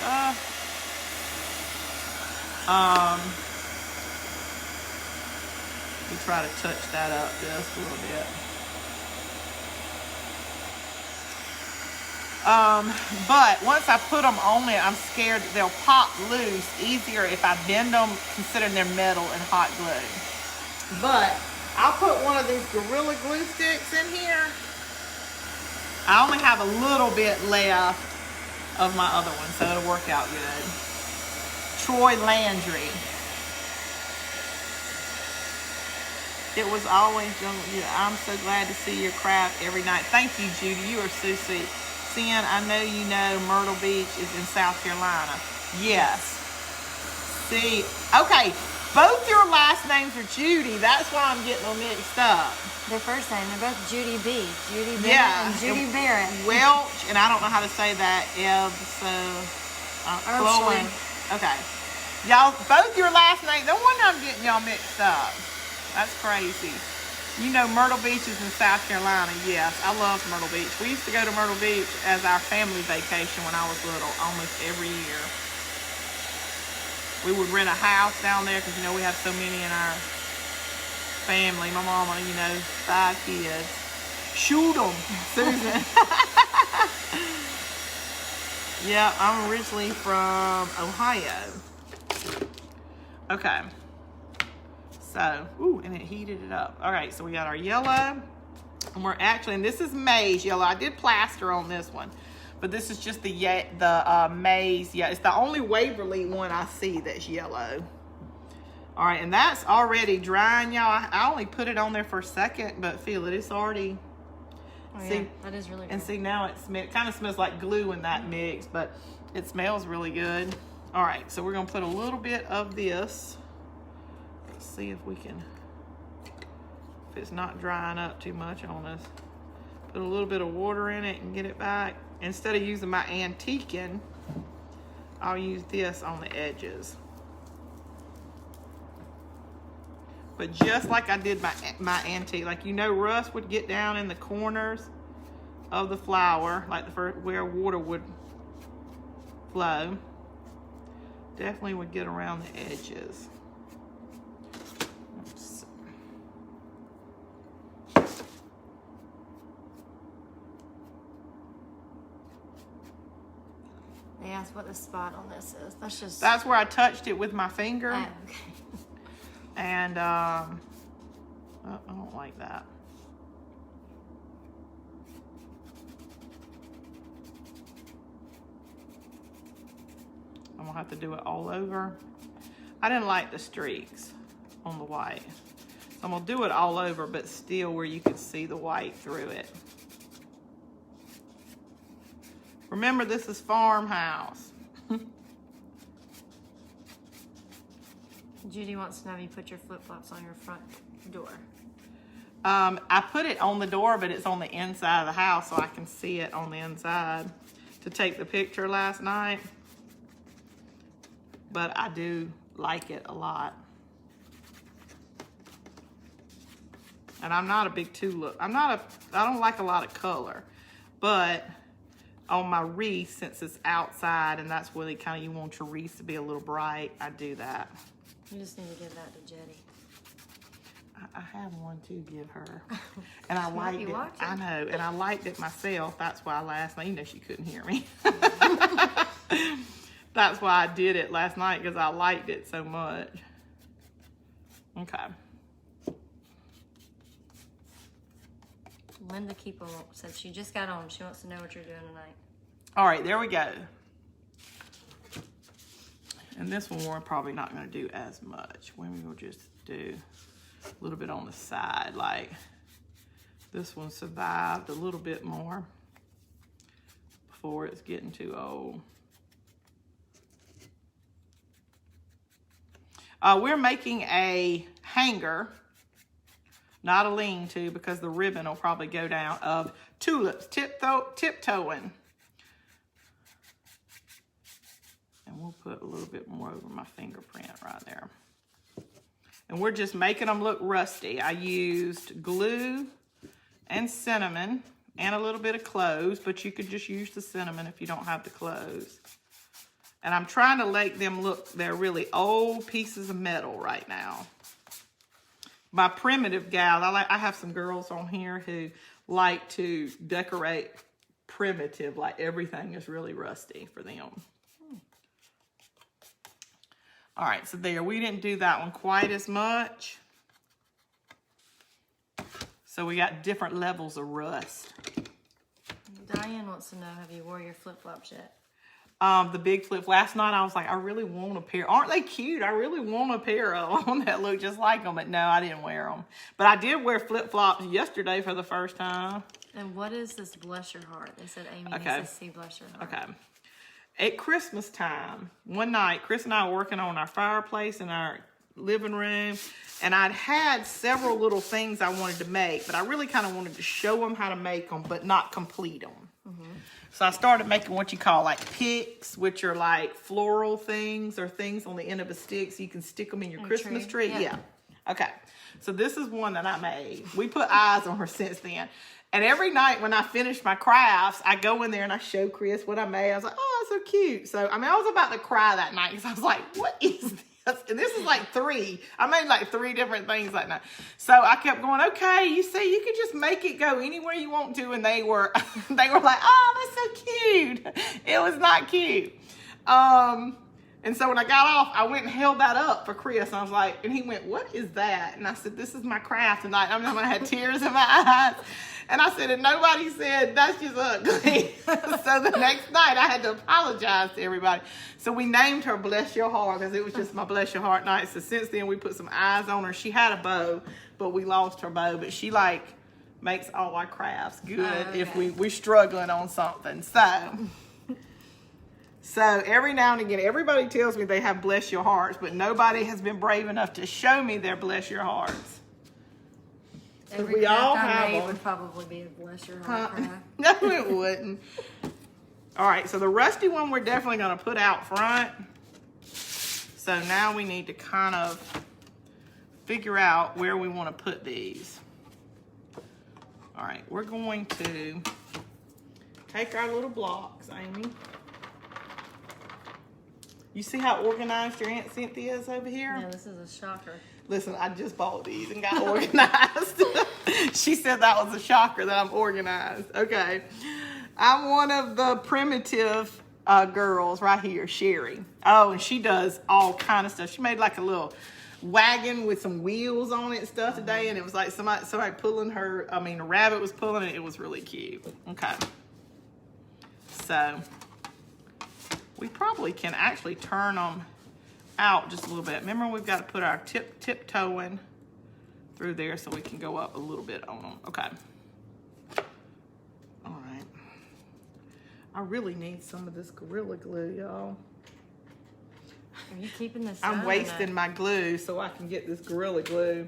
We try to touch that up just a little bit. But once I put them on it, I'm scared that they'll pop loose easier if I bend them, considering they're metal and hot glue. But I'll put one of these Gorilla Glue sticks in here. I only have a little bit left of my other one, so it'll work out good. Troy Landry. It was always jungle. I'm so glad to see your craft every night. Thank you, Judy. You are so sweet. Sin, I know you know Myrtle Beach is in South Carolina. Yes. See, okay. Both your last names are Judy. That's why I'm getting them mixed up. Their first name, they're both Judy B. Judy Bennett and Judy Barrett. Welch, and I don't know how to say that. Chloe. Okay. Y'all, both your last names. No wonder I'm getting y'all mixed up. That's crazy. You know Myrtle Beach is in South Carolina. Yes, I love Myrtle Beach. We used to go to Myrtle Beach as our family vacation when I was little, almost every year. We would rent a house down there because, you know, we have so many in our family. My mama, you know, 5 kids. Shoot them, Susan. Yeah, I'm originally from Ohio. Okay. So, ooh, and it heated it up. All right, so we got our yellow. And we're actually, and this is maize yellow. I did plaster on this one. But this is just the maize. Yeah, it's the only Waverly one I see that's yellow. All right, and that's already drying, y'all. I only put it on there for a second, but feel it. It's already... Oh, see, yeah, that is really good. And see, now it kind of smells like glue in that mix, but it smells really good. All right, so we're going to put a little bit of this. Let's see if we can... If it's not drying up too much on us. Put a little bit of water in it and get it back. Instead of using my antiquing, I'll use this on the edges. But just like I did my antique, like rust would get down in the corners of the flower, like where water would flow. Definitely would get around the edges. Oops. They asked what the spot on this is. That's where I touched it with my finger. Oh, okay. And oh, I don't like that. I'm gonna have to do it all over. I didn't like the streaks on the white. So I'm gonna do it all over, but still where you can see the white through it. Remember, this is farmhouse. Judy wants to know if you put your flip-flops on your front door. I put it on the door, but it's on the inside of the house, so I can see it on the inside to take the picture last night. But I do like it a lot. And I'm not a big tulip. I don't like a lot of color, but on my wreath, since it's outside and that's really kind of, you want your wreath to be a little bright, I do that. You just need to give that to Jetty. I have one to give her. And I liked it. I know. And I liked it myself. That's why last night, she couldn't hear me. That's why I did it last night, because I liked it so much. Okay. Linda Keeper said she just got on. She wants to know what you're doing tonight. All right, there we go. And this one we're probably not going to do as much. We will just do a little bit on the side. Like this one survived a little bit more before it's getting too old. We're making a hanger, not a lean-to, because the ribbon will probably go down, of tulips, tiptoeing. And we'll put a little bit more over my fingerprint right there. And we're just making them look rusty. I used glue and cinnamon and a little bit of cloves, but you could just use the cinnamon if you don't have the cloves. And I'm trying to make them look, they're really old pieces of metal right now. My primitive gal, I have some girls on here who like to decorate primitive, like everything is really rusty for them. All right, so there, we didn't do that one quite as much. So we got different levels of rust. Diane wants to know, have you wore your flip-flops yet? The big flip. Last night I was like, I really want a pair. Aren't they cute? I really want a pair of them that look just like them. But no, I didn't wear them. But I did wear flip-flops yesterday for the first time. And what is this blusher heart? They said Amy needs to see blusher heart. Okay. At Christmas time, one night, Chris and I were working on our fireplace in our living room. And I'd had several little things I wanted to make. But I really kind of wanted to show them how to make them, but not complete them. Mm-hmm. So I started making what you call like picks, which are like floral things or things on the end of a stick so you can stick them in your Christmas tree. Yeah. Okay. So this is one that I made. We put eyes on her since then. And every night when I finish my crafts, I go in there and I show Chris what I made. I was like, oh, that's so cute. So, I mean, I was about to cry that night because I was like, what is this? And this is like 3. I made like 3 different things that night. So I kept going, okay, you see, you can just make it go anywhere you want to. And they were like, oh, that's so cute. It was not cute. And so when I got off, I went and held that up for Chris. And I was like, and he went, what is that? And I said, this is my craft tonight. I mean, I had tears in my eyes. And I said, and nobody said, that's just ugly. So the next night, I had to apologize to everybody. So we named her Bless Your Heart because it was just my Bless Your Heart night. So since then, we put some eyes on her. She had a bow, but we lost her bow. But she, like, makes all our crafts good if we're struggling on something. So every now and again, everybody tells me they have Bless Your Hearts, but nobody has been brave enough to show me their Bless Your Hearts. Every we all craft I have made them. would probably be a Bless Your Heart craft. No, it wouldn't. All right, so the rusty one we're definitely going to put out front. So now we need to kind of figure out where we want to put these. All right, we're going to take our little blocks, Amy. You see how organized your Aunt Cynthia is over here? No, this is a shocker. Listen, I just bought these and got organized. She said that was a shocker that I'm organized. Okay. I'm one of the primitive girls right here, Sherry. Oh, and she does all kind of stuff. She made like a little wagon with some wheels on it and stuff today, and it was like somebody pulling her, a rabbit was pulling it. It was really cute. Okay. So we probably can actually turn them out just a little bit. Remember, we've got to put our tiptoeing through there so we can go up a little bit on them. Okay. All right. I really need some of this Gorilla Glue, y'all. Are you keeping this? I'm wasting my glue so I can get this Gorilla Glue.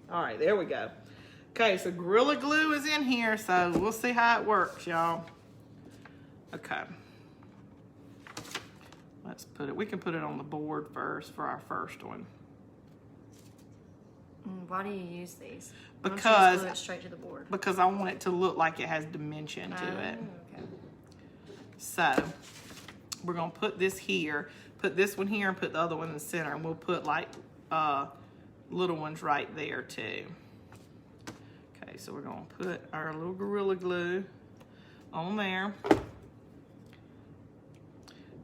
All right, there we go. Okay, so Gorilla Glue is in here, so we'll see how it works, y'all. Okay. Let's put it, we can put it on the board first for our first one. Why do you use these? Because Why don't you just glue it straight to the board? Because I want it to look like it has dimension to it. Okay. So we're gonna put this here, put this one here, and put the other one in the center, and we'll put like little ones right there too. Okay, so we're gonna put our little Gorilla Glue on there.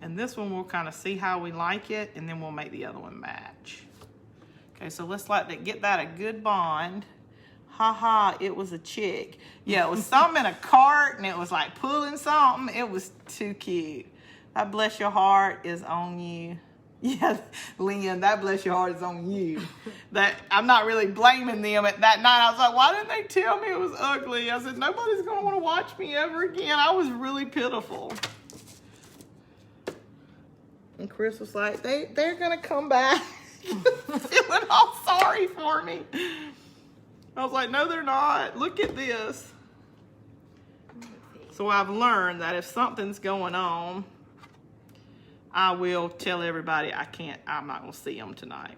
And this one we'll kind of see how we like it, and then we'll make the other one match. Okay, so let's get that a good bond. Ha ha, it was a chick. Yeah, it was something in a cart, and it was like pulling something. It was too cute. That Bless Your Heart is on you. Yeah, Lynn, that Bless Your Heart is on you. That I'm not really blaming them at that night. I was like, why didn't they tell me it was ugly? I said, nobody's going to want to watch me ever again. I was really pitiful. And Chris was like, they're going to come back. Feeling all sorry for me. I was like, no, they're not. Look at this. So I've learned that if something's going on, I will tell everybody I'm not going to see them tonight.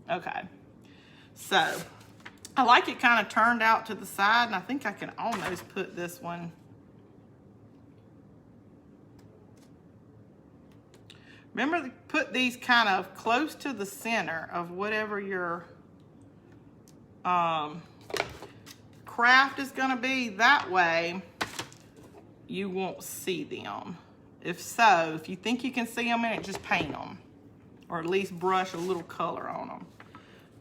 Okay. So I like it kind of turned out to the side, and I think I can almost put this one. Remember to put these kind of close to the center of whatever your craft is going to be. That way you won't see them. If you think you can see them in it, just paint them. Or at least brush a little color on them.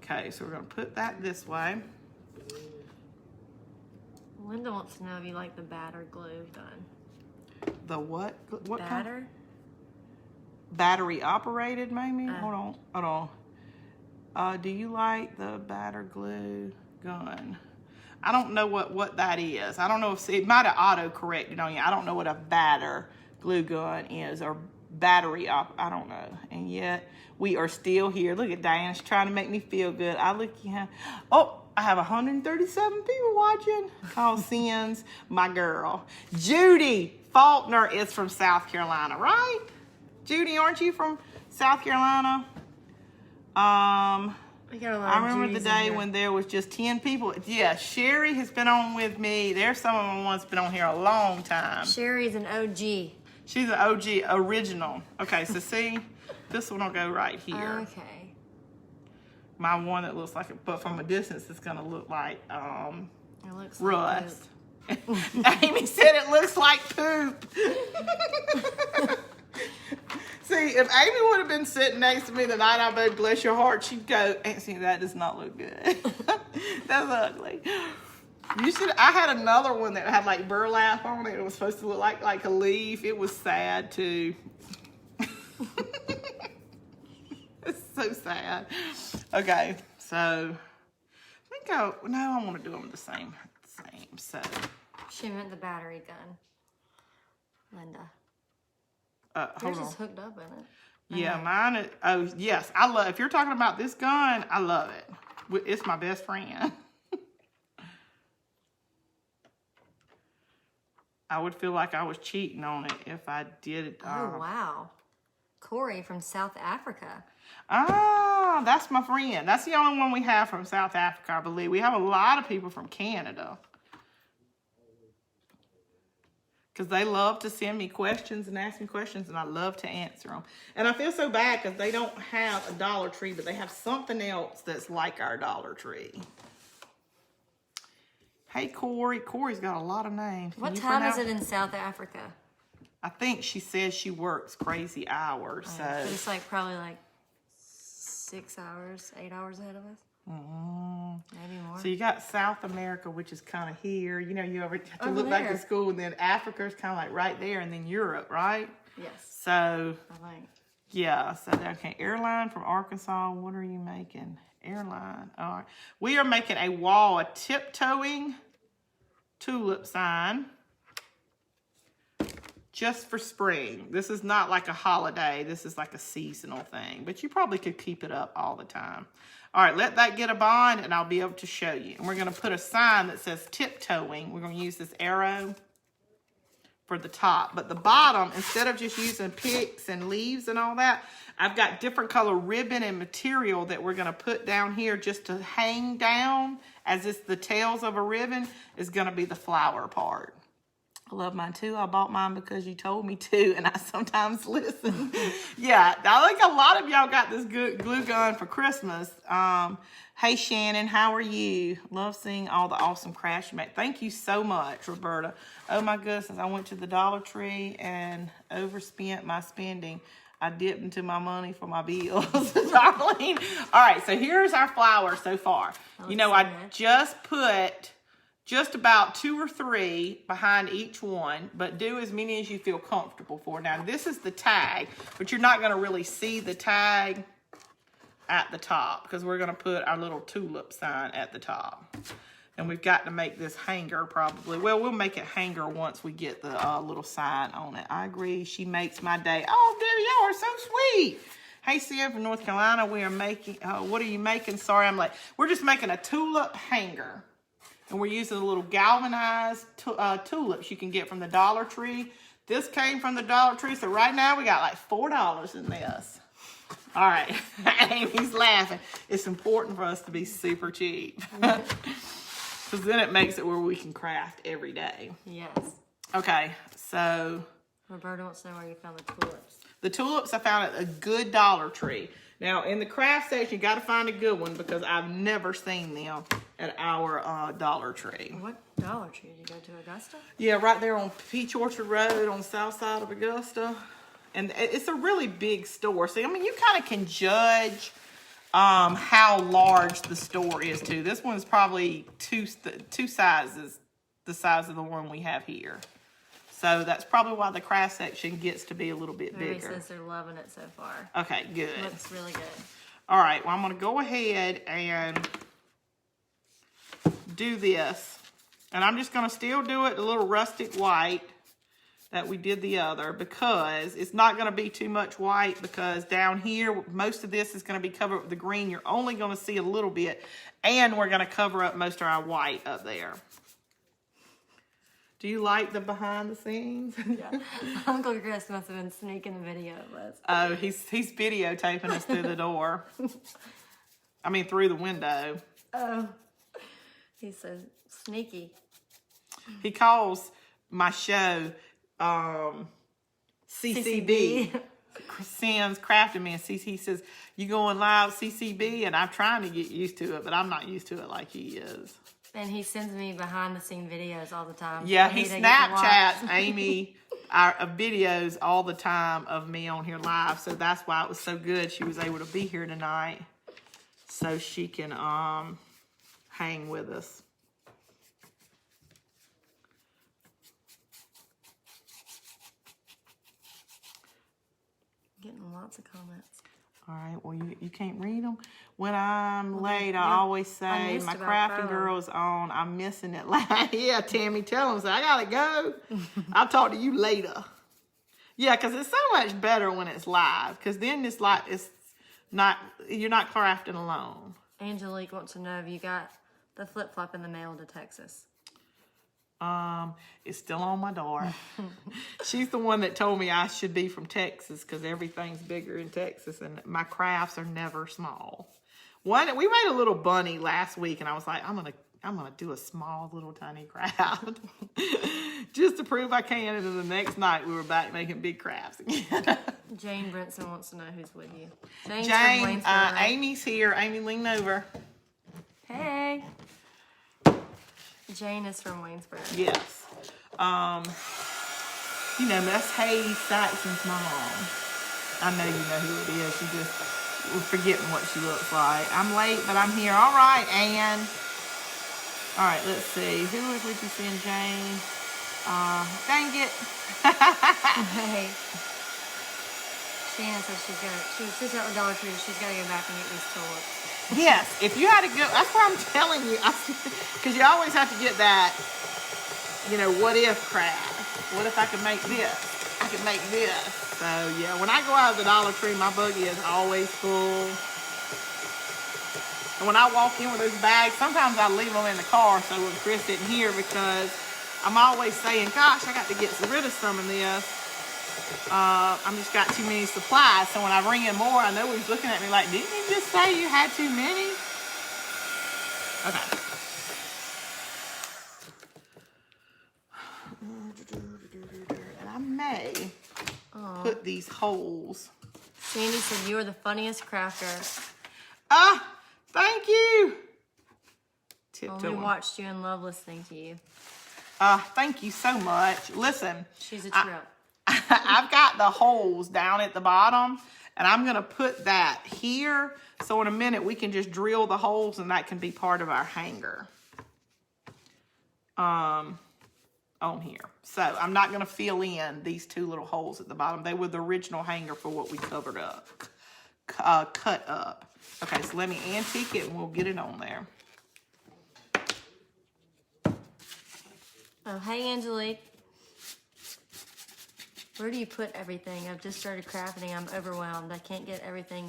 Okay, so we're going to put that this way. Linda wants to know if you like the batter glue done. The what? What batter? kind? Battery operated, maybe? Hold on. Do you like the batter glue gun? I don't know what that is. I don't know if it might have auto-corrected on you. I don't know what a batter glue gun is, or battery I don't know. And yet we are still here. Look at Diana's trying to make me feel good. I have 137 people watching. Call Sins, my girl. Judy Faulkner is from South Carolina, right? Judy, aren't you from South Carolina? I remember the day when there was just 10 people. Yeah, Sherry has been on with me. There's some of them ones been on here a long time. Sherry's an OG. She's an OG original. Okay, so see, this one will go right here. Okay. My one that looks like it, but from a distance, it's gonna look like it looks rust. like Amy said it looks like poop. See, if Amy would have been sitting next to me the night I made Bless Your Heart, she'd go, Nancy, that does not look good. That's ugly. I had another one that had like burlap on it. It was supposed to look like a leaf. It was sad too. It's so sad. Okay, so I want to do them the same. So she meant the battery gun, Linda. Hold Yours on. is hooked up in it. Yeah, mine is. Oh, yes. If you're talking about this gun, I love it. It's my best friend. I would feel like I was cheating on it if I did it. Oh, wow. Corey from South Africa. Ah, that's my friend. That's the only one we have from South Africa, I believe. We have a lot of people from Canada. Because they love to send me questions and ask me questions, and I love to answer them. And I feel so bad because they don't have a Dollar Tree, but they have something else that's like our Dollar Tree. Hey, Corey. Corey's got a lot of names. What time is it in South Africa? I think she says she works crazy hours. So it's like probably like 6 hours, 8 hours ahead of us. Maybe more. So you got South America, which is kind of here. You know, you have to Over look back there. at school, and then Africa is kind of like right there, and then Europe, right? Yes. So, I think. yeah. So, okay, airline from Arkansas. What are you making? Airline. All right. We are making a wall, a tiptoeing tulip sign. Just for spring. This is not like a holiday. This is like a seasonal thing. But you probably could keep it up all the time. All right, let that get a bond, and I'll be able to show you. And we're going to put a sign that says tiptoeing. We're going to use this arrow for the top. But the bottom, instead of just using picks and leaves and all that, I've got different color ribbon and material that we're going to put down here just to hang down, as it's the tails of a ribbon, is going to be the flower part. I love mine too. I bought mine because you told me to, and I sometimes listen. Yeah, I think a lot of y'all got this good glue gun for Christmas. Hey, Shannon, how are you? Love seeing all the awesome crafts you make. Thank you so much, Roberta. Oh, my goodness, I went to the Dollar Tree and overspent my spending. I dipped into my money for my bills, Darlene. All right, so here's our flowers so far. You know, I just put just about 2 or 3 behind each one, but do as many as you feel comfortable for. Now, this is the tag, but you're not going to really see the tag at the top because we're going to put our little tulip sign at the top. And we've got to make this hanger probably. Well, we'll make it hanger once we get the little sign on it. I agree. She makes my day. Oh, Debbie, y'all are so sweet. Hey, Sia from North Carolina, we are making, what are you making? Sorry, I'm late. We're just making a tulip hanger. And we're using a little galvanized tulips you can get from the Dollar Tree. This came from the Dollar Tree, so right now we got like $4 in this. All right, Amy's laughing. It's important for us to be super cheap. Because then it makes it where we can craft every day. Yes. Okay, so Roberta wants to know where you found the tulips. the tulips I found at a good Dollar Tree. Now, in the craft section, you got to find a good one because I've never seen them at our Dollar Tree. What Dollar Tree? Did you go to Augusta? Yeah, right there on Peach Orchard Road on the south side of Augusta. And it's a really big store. So, I mean, you kind of can judge how large the store is, too. This one's probably two sizes the size of the one we have here. So that's probably why the craft section gets to be a little bit Mary bigger. says they're loving it so far. Okay, good. Looks really good. All right, well, I'm going to go ahead and do this. And I'm just going to still do it a little rustic white that we did the other because it's not going to be too much white because down here, most of this is going to be covered with the green. You're only going to see a little bit. And we're going to cover up most of our white up there. Do you like the behind the scenes? Yeah. Uncle Chris must have been sneaking the video of us. Oh, he's videotaping us through the door. I mean, through the window. Oh, he's so sneaky. He calls my show CCB. Sam's crafting me, and he says, "You going live CCB?" And I'm trying to get used to it, but I'm not used to it like he is. And he sends me behind the scene videos all the time. Yeah, for he me to get to watch. Snapchats Amy our videos all the time of me on here live. So that's why it was so good. She was able to be here tonight so she can hang with us. Getting lots of comments. All right, well, you can't read them. When I'm late, yeah, I always I say, missed my about crafting five. girl's on. I'm missing it. Yeah, Tammy, tell them. So I got to go. I'll talk to you later. Yeah, because it's so much better when it's live. Because then it's like, you're not crafting alone. Angelique wants to know if you got the flip-flop in the mail to Texas. It's still on my door. She's the one that told me I should be from Texas because everything's bigger in Texas and my crafts are never small. We made a little bunny last week and I was like, I'm gonna do a small little tiny craft just to prove I can. And then the next night we were back making big crafts again. Jane Brinson wants to know who's with you. Jane's Jane, from Waynesboro. Amy's here. Amy, lean over. Hey. Jane is from Waynesboro. Yes. You know, that's Hayley Saxon's mom. I know you know who it is. She just was forgetting what she looks like. I'm late, but I'm here. All right, Ann. All right, let's see. Who is with you, seeing Jane? Dang it. Hey. Shannon says she's at the Dollar Tree. She's got to go back and get these tulips. Yes, if you had to go, that's what I'm telling you. Because you always have to get that, you know, what if craft. What if I could make this? I could make this. So, yeah, when I go out of the Dollar Tree, my buggy is always full. And when I walk in with those bags, sometimes I leave them in the car so when Chris isn't here because I'm always saying, gosh, I got to get rid of some of this. I'm just got too many supplies. So when I bring in more, I know he's looking at me like, didn't you just say you had too many? Okay. And I may put these holes. Sandy said you are the funniest crafter. Thank you. Only watched you in love listening to you. Thank you so much. Listen. She's a trip. I've got the holes down at the bottom, and I'm going to put that here. So in a minute, we can just drill the holes, and that can be part of our hanger on here. So I'm not going to fill in these two little holes at the bottom. They were the original hanger for what we covered up, cut up. Okay, so let me antique it, and we'll get it on there. Oh, hey, Angelique. Where do you put everything? I've just started crafting. I'm overwhelmed. I can't get everything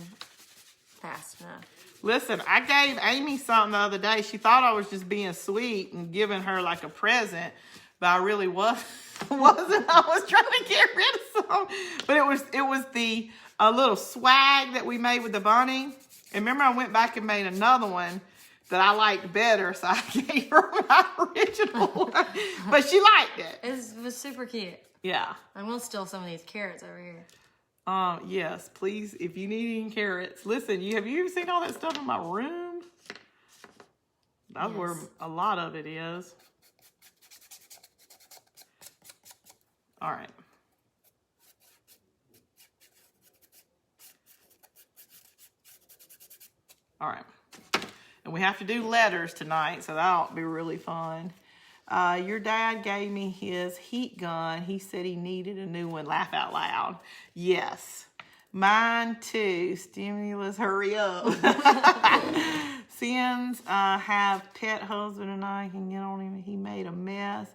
fast enough. Listen, I gave Amy something the other day. She thought I was just being sweet and giving her like a present, but I really wasn't. I was trying to get rid of some. But it was the little swag that we made with the bunny. And remember, I went back and made another one that I liked better, so I gave her my original one. But she liked it. It was super cute. Yeah. I'm going to steal some of these carrots over here. Yes, please, if you need any carrots. Listen, have you ever seen all that stuff in my room? That's where a lot of it is. All right. All right. And we have to do letters tonight, so that'll be really fun. Your dad gave me his heat gun. He said he needed a new one. Laugh out loud. Yes. Mine too. Stimulus, hurry up. Sins have pet husband and I can get on him. He made a mess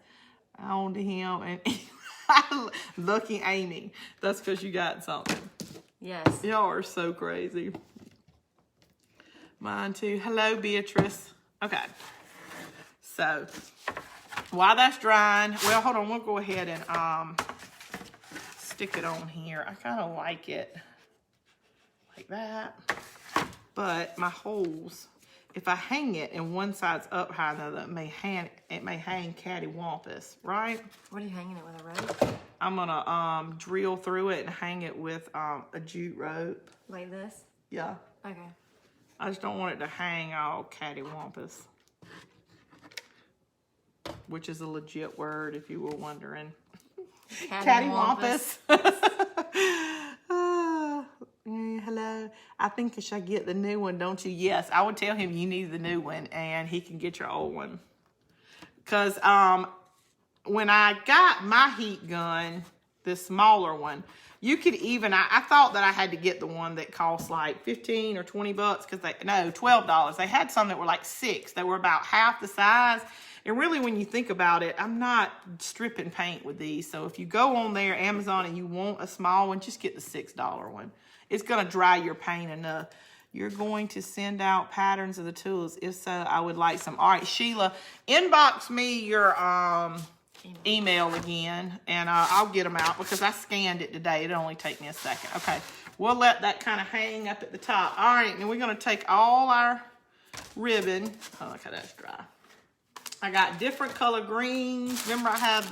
on to him. And lucky Amy. That's because you got something. Yes. Y'all are so crazy. Mine too. Hello, Beatrice. Okay. So, while that's drying, well, hold on. We'll go ahead and stick it on here. I kind of like it like that. But my holes, if I hang it and one side's up high enough, it may hang cattywampus, right? What are you hanging it with, a rope? I'm gonna drill through it and hang it with a jute rope. Like this? Yeah. Okay. I just don't want it to hang all cattywampus. which is a legit word if you were wondering. Cattywampus. Hello. I think I should get the new one, don't you? Yes, I would tell him you need the new one and he can get your old one. Because when I got my heat gun, the smaller one, you could even, I thought that I had to get the one that cost like 15 or 20 bucks because $12. They had some that were like $6. They were about half the size. And really, when you think about it, I'm not stripping paint with these. So if you go on there, Amazon, and you want a small one, just get the $6 one. It's going to dry your paint enough. You're going to send out patterns of the tools. If so, I would like some. All right, Sheila, inbox me your email again, and I'll get them out because I scanned it today. It'll only take me a second. Okay, we'll let that kind of hang up at the top. All right, and we're going to take all our ribbon. Oh, look how that's dry. I got different color greens. Remember, I have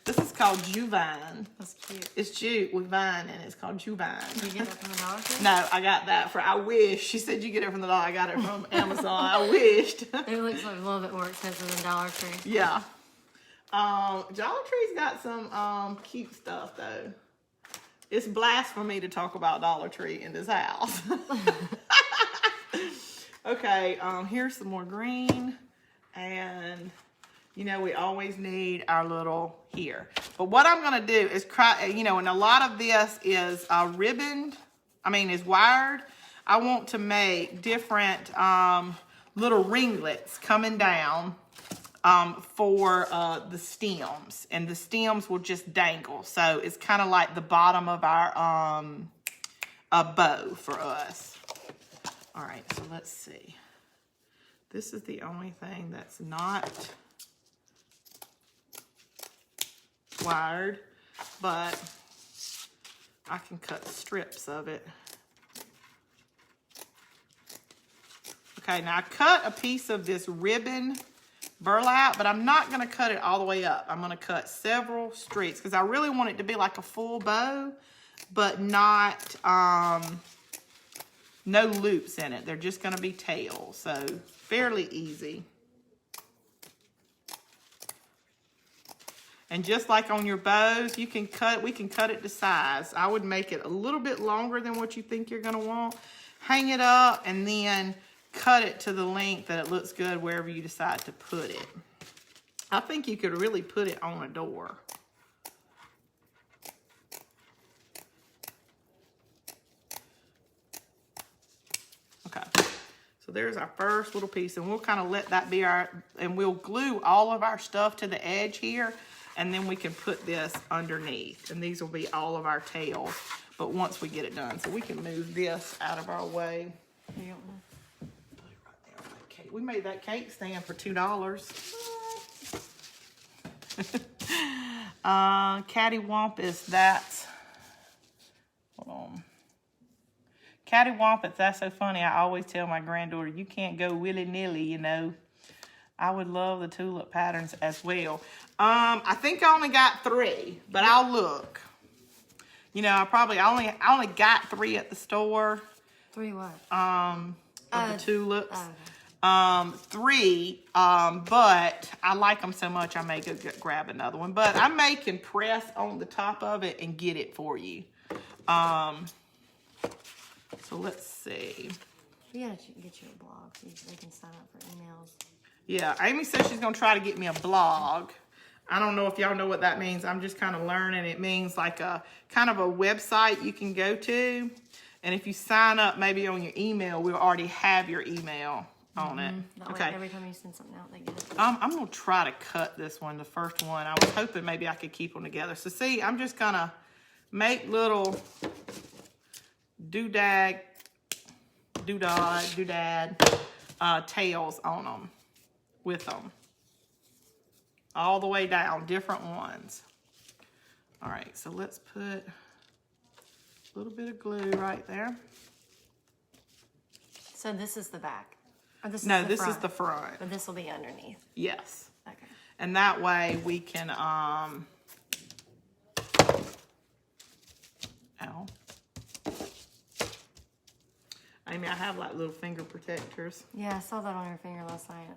this is called Juvine. That's cute. It's jute with vine and it's called Juvine. Did you get that from the Dollar Tree? No, I got that I wish. She said you get it from the Dollar. I got it from Amazon. I wished. It looks like a little bit more expensive than Dollar Tree. Yeah. Dollar Tree's got some cute stuff though. It's blasphemy to talk about Dollar Tree in this house. Okay, here's some more green. And you know, we always need our little here. But what I'm going to do is, and a lot of this is is wired. I want to make different little ringlets coming down for the stems. And the stems will just dangle. So it's kind of like the bottom of our bow for us. All right, so let's see. This is the only thing that's not wired, but I can cut strips of it. Okay, now I cut a piece of this ribbon burlap, but I'm not going to cut it all the way up. I'm going to cut several streaks because I really want it to be like a full bow, but not no loops in it. They're just going to be tails, so fairly easy. And just like on your bows, we can cut it to size. I would make it a little bit longer than what you think you're going to want. Hang it up and then cut it to the length that it looks good wherever you decide to put it. I think you could really put it on a door. Okay. So there's our first little piece, and we'll kind of let that be and we'll glue all of our stuff to the edge here, and then we can put this underneath, and these will be all of our tails, but once we get it done. So we can move this out of our way. Put it right there. Okay. We made that cake stand for $2. Cattywampus, that's, hold on. Cattywampus, that's so funny. I always tell my granddaughter, you can't go willy-nilly, you know. I would love the tulip patterns as well. I think I only got 3, but I'll look. You know, I only got 3 at the store. 3 what? Of the tulips. Okay. 3, but I like them so much I may go grab another one. But I may can press on the top of it and get it for you. So let's see. You gotta get you a blog so they can sign up for emails. Yeah, Amy says she's gonna try to get me a blog. I don't know if y'all know what that means. I'm just kind of learning. It means like a kind of a website you can go to. And if you sign up maybe on your email, we'll already have your email on it. That Okay. way every time you send something out, they get it. I'm gonna try to cut this one, the first one. I was hoping maybe I could keep them together. So see, I'm just gonna make little doodad tails on them with them all the way down, different ones. All right, so let's put a little bit of glue right there. So this is the back? Or this No, is the this front? is the front. But this will be underneath. Yes. Okay. And that way we can, ow. Amy, I have like little finger protectors. Yeah, I saw that on your finger last night.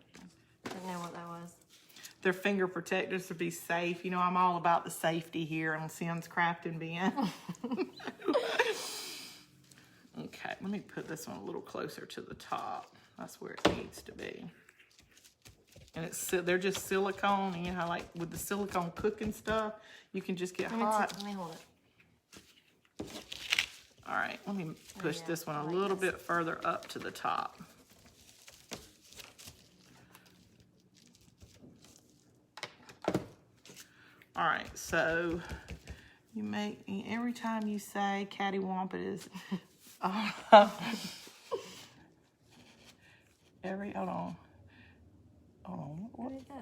Didn't know what that was. their finger protectors to be safe. You know, I'm all about the safety here on Sim's Crafting Bin. Okay, let me put this one a little closer to the top. That's where it needs to be. And they're just silicone, and you know, like with the silicone cooking stuff, you can just get hot. Let me hold it. All right, let me push this one a little bit further up to the top. All right, so you make me, every time you say cattywampus is, hold on. Where did it go?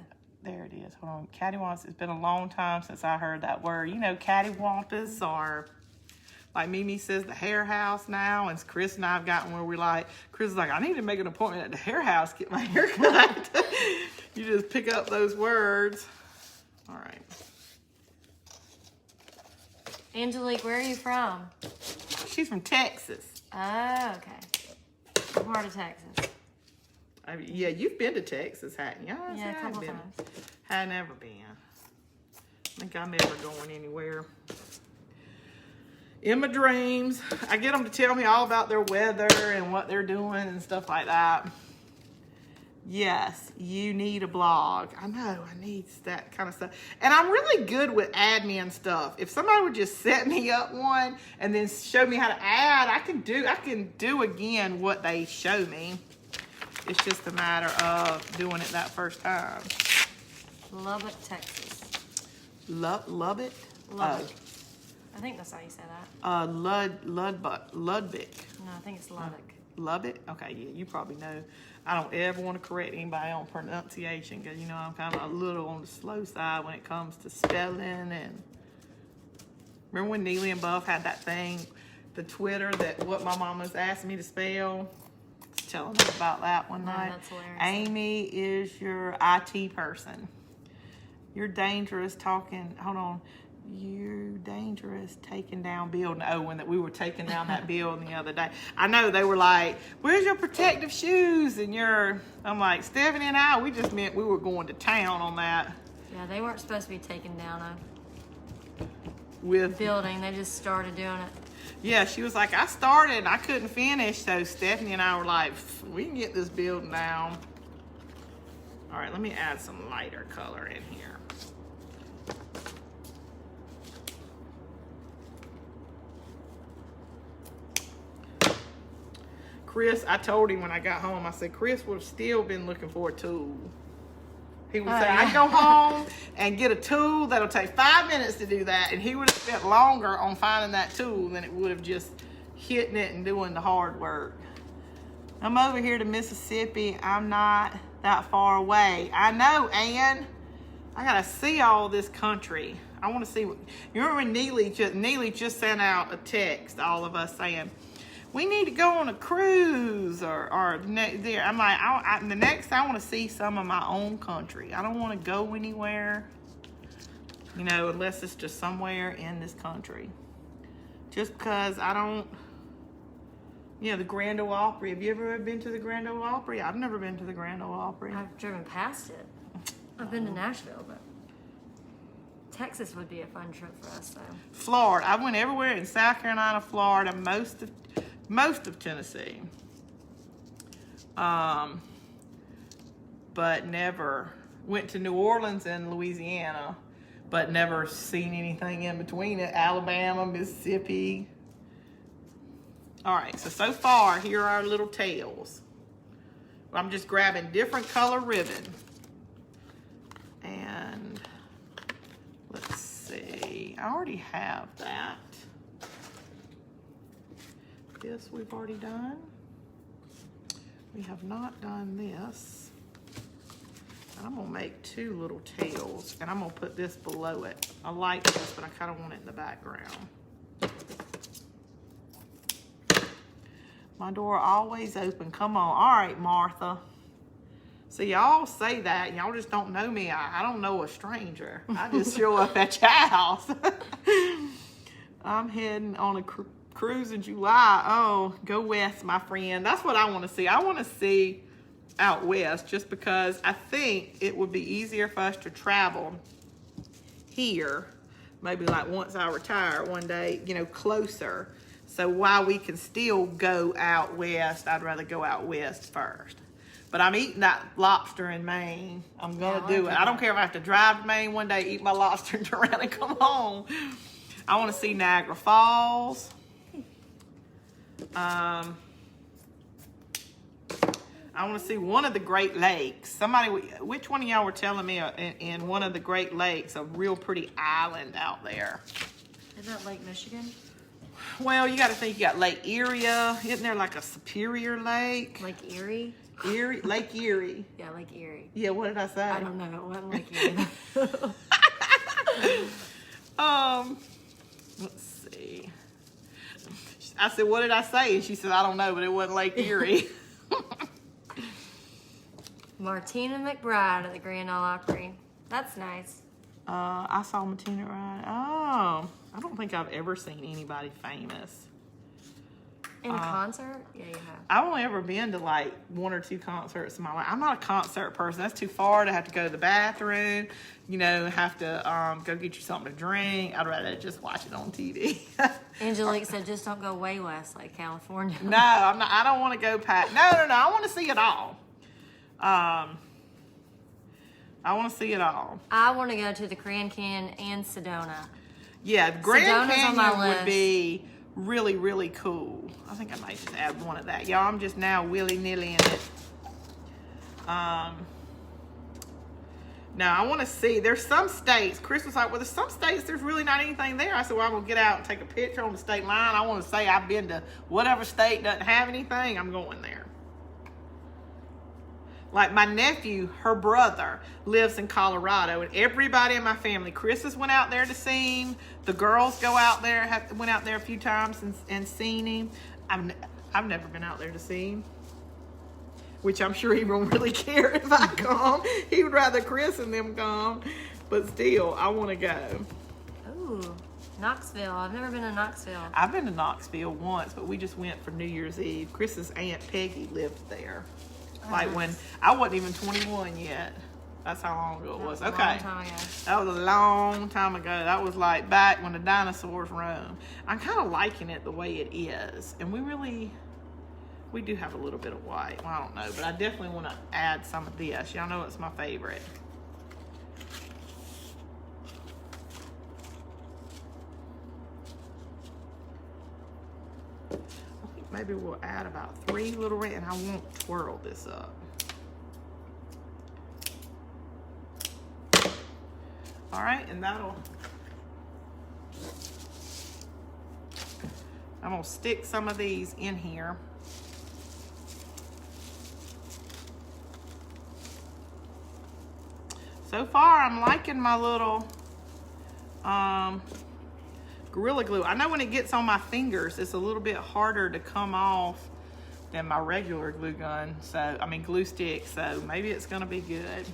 There it is. Hold on. Cattywampus. It's been a long time since I heard that word. You know, cattywampus are, like Mimi says, the hair house now. And Chris and I have gotten where we're like, Chris is like, I need to make an appointment at the hair house, get my hair cut. You just pick up those words. All right. Angelique, where are you from? She's from Texas. Oh, okay. What part of Texas? Yeah, you've been to Texas, hadn't you? Yeah, a couple times. Had never been. I think I'm never going anywhere. In my dreams, I get them to tell me all about their weather and what they're doing and stuff like that. Yes, you need a blog. I know, I need that kind of stuff. And I'm really good with admin stuff. If somebody would just set me up one and then show me how to add, I can do again what they show me. It's just a matter of doing it that first time. Lubbock, Texas. Lubbock? Lubbock. I think that's how you say that. Ludwig. No, I think it's Lubbock. Lubbock? Okay, yeah, you probably know. I don't ever want to correct anybody on pronunciation because, you know, I'm kind of a little on the slow side when it comes to spelling. And remember when Neely and Buff had that thing, the Twitter, that what my mom was asking me to spell? Telling them about that one night. That's hilarious. Amy is your IT person. You're dangerous talking. Hold on. You're dangerous taking down building. Oh, when we were taking down that building the other day. I know they were like, "Where's your protective shoes?" And I'm like, Stephanie and I, we just meant we were going to town on that. Yeah, they weren't supposed to be taking down a With building. They just started doing it. Yeah, she was like, I started and I couldn't finish. So Stephanie and I were like, we can get this building down. All right, let me add some lighter color in here. Chris, I told him when I got home, I said, Chris would have still been looking for a tool. He would say, I go home and get a tool that'll take 5 minutes to do that. And he would have spent longer on finding that tool than it would have just hitting it and doing the hard work. I'm over here to Mississippi. I'm not that far away. I know, Ann. I got to see all this country. I want to see what, you remember when Neely just sent out a text, all of us saying, we need to go on a cruise or there. I'm like, the next I want to see some of my own country. I don't want to go anywhere, you know, unless it's just somewhere in this country. Just because I don't, you know, the Grand Ole Opry. Have you ever been to the Grand Ole Opry? I've never been to the Grand Ole Opry. I've driven past it. I've been to Nashville, but Texas would be a fun trip for us, though. Florida. I went everywhere in South Carolina, Florida, most of Tennessee. But never went to New Orleans and Louisiana, but never seen anything in between it. Alabama, Mississippi. All right, so far, here are our little tails. I'm just grabbing different color ribbon. And let's see, I already have that. This we've already done. We have not done this. And I'm gonna make 2 little tails, and I'm gonna put this below it. I like this, but I kind of want it in the background. My door always open. Come on. All right, Martha. See, y'all say that. Y'all just don't know me. I don't know a stranger. I just show up at your house. I'm heading on a cruise in July. Oh, go west, my friend. That's what I want to see. I want to see out west just because I think it would be easier for us to travel here, maybe like once I retire one day, you know, closer. So while we can still go out west, I'd rather go out west first. But I'm eating that lobster in Maine. I'm gonna do it. I don't care if I have to drive to Maine one day, eat my lobster, and turn around and come home. I want to see Niagara Falls. I want to see one of the Great Lakes. Somebody, which one of y'all were telling me in one of the Great Lakes, a real pretty island out there? Isn't that Lake Michigan? Well, you got to think you got Lake Erie. Isn't there like a Superior Lake? Lake Erie? Lake Erie. Yeah, Lake Erie. Yeah, what did I say? I don't know. It wasn't Lake Erie. Let's see. I said, what did I say? And she said, I don't know, but it wasn't Lake Erie. Martina McBride at the Grand Ole Opry. That's nice. I saw Martina ride. Oh, I don't think I've ever seen anybody famous. In a concert? Yeah, you have. I've only ever been to like 1 or 2 concerts in my life. I'm not a concert person. That's too far to have to go to the bathroom, you know, have to go get you something to drink. I'd rather just watch it on TV. Angelique said just don't go way west like California. No, I'm not. I don't want to go past. No. I want to see it all. I want to see it all. I want to go to the Grand Canyon and Sedona. Yeah, Grand Sedona's on my Canyon would list. be really, really cool. I think I might just add one of that. Y'all, I'm just now willy-nilly in it. Now, I want to see. There's some states. Chris was like, well, there's some states there's really not anything there. I said, well, I'm going to get out and take a picture on the state line. I want to say I've been to whatever state doesn't have anything. I'm going there. Like my nephew, her brother, lives in Colorado, and everybody in my family, Chris has went out there to see him. The girls go out there, went out there a few times and seen him. I've never been out there to see him, which I'm sure he won't really care if I come. He would rather Chris and them come, but still, I want to go. Ooh, Knoxville. I've never been to Knoxville. I've been to Knoxville once, but we just went for New Year's Eve. Chris's Aunt Peggy lived there. Like when I wasn't even 21 yet. That's how long ago it was. That was Okay. a long time ago. That was a long time ago. That was like back when the dinosaurs roamed. I'm kind of liking it the way it is. And we do have a little bit of white. Well, I don't know, but I definitely want to add some of this. Y'all know it's my favorite. Maybe we'll add about 3 little red, and I won't twirl this up. All right, and I'm gonna stick some of these in here. So far, I'm liking my little Gorilla Glue. I know when it gets on my fingers, it's a little bit harder to come off than my regular glue gun. So, I mean glue stick, so maybe it's gonna be good.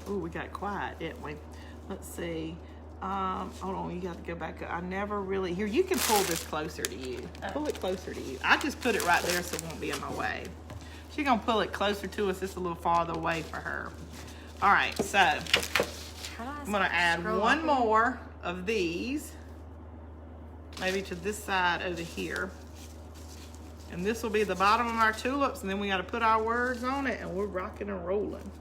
Ooh, we got quiet, didn't we? Let's see. Hold on, you got to go back up. I never really, here, you can pull this closer to you. Pull it closer to you. I just put it right there so it won't be in my way. She's going to pull it closer to us, just a little farther away for her. All right, so I'm going to add one more of these, maybe to this side over here. And this will be the bottom of our tulips, and then we got to put our words on it, and we're rocking and rolling.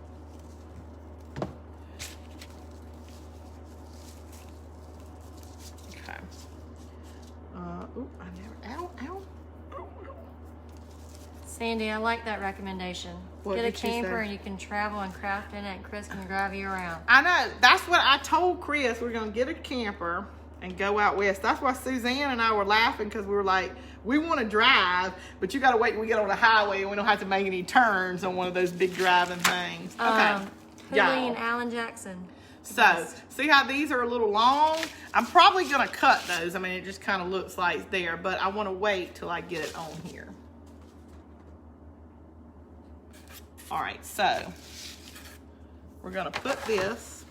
Sandy, I like that recommendation. What Get a did she camper say? and you can travel and craft in it, and Chris can drive you around. I know. That's what I told Chris. We're going to get a camper and go out west. That's why Suzanne and I were laughing, because we were like, we want to drive, but you got to wait till we get on the highway and we don't have to make any turns on one of those big driving things. Okay. Hooley and Alan Jackson. So, see how these are a little long? I'm probably going to cut those. I mean, it just kind of looks like it's there, but I want to wait till I get it on here. All right, so we're gonna put this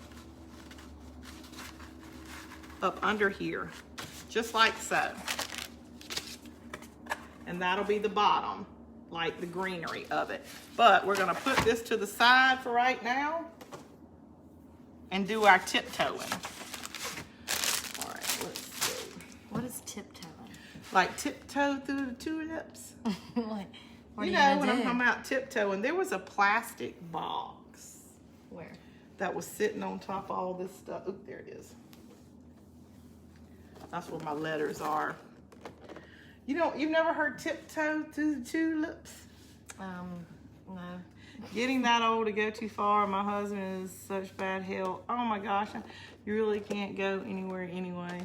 up under here, just like so. And that'll be the bottom, like the greenery of it. But we're gonna put this to the side for right now and do our tiptoeing. All right, let's see. What is tiptoeing? Like tiptoe through the tulips. What are You you know, gonna when do? I'm talking about tiptoeing, there was a plastic box Where? that was sitting on top of all this stuff. Oop, there it is. That's where my letters are. You've never heard tiptoe through the tulips? No. Getting that old to go too far. My husband is such bad health. Oh my gosh, you really can't go anywhere anyway.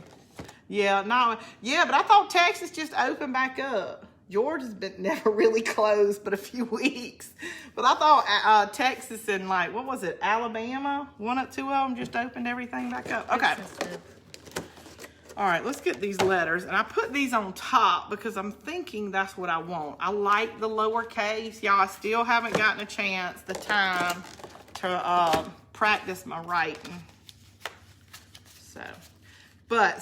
Yeah, but I thought Texas just opened back up. Georgia's been never really closed but a few weeks. But I thought Texas and what was it, Alabama? Two of them just opened everything back up. Okay. All right, let's get these letters. And I put these on top because I'm thinking that's what I want. I like the lowercase. Y'all, I still haven't gotten a chance, the time to practice my writing.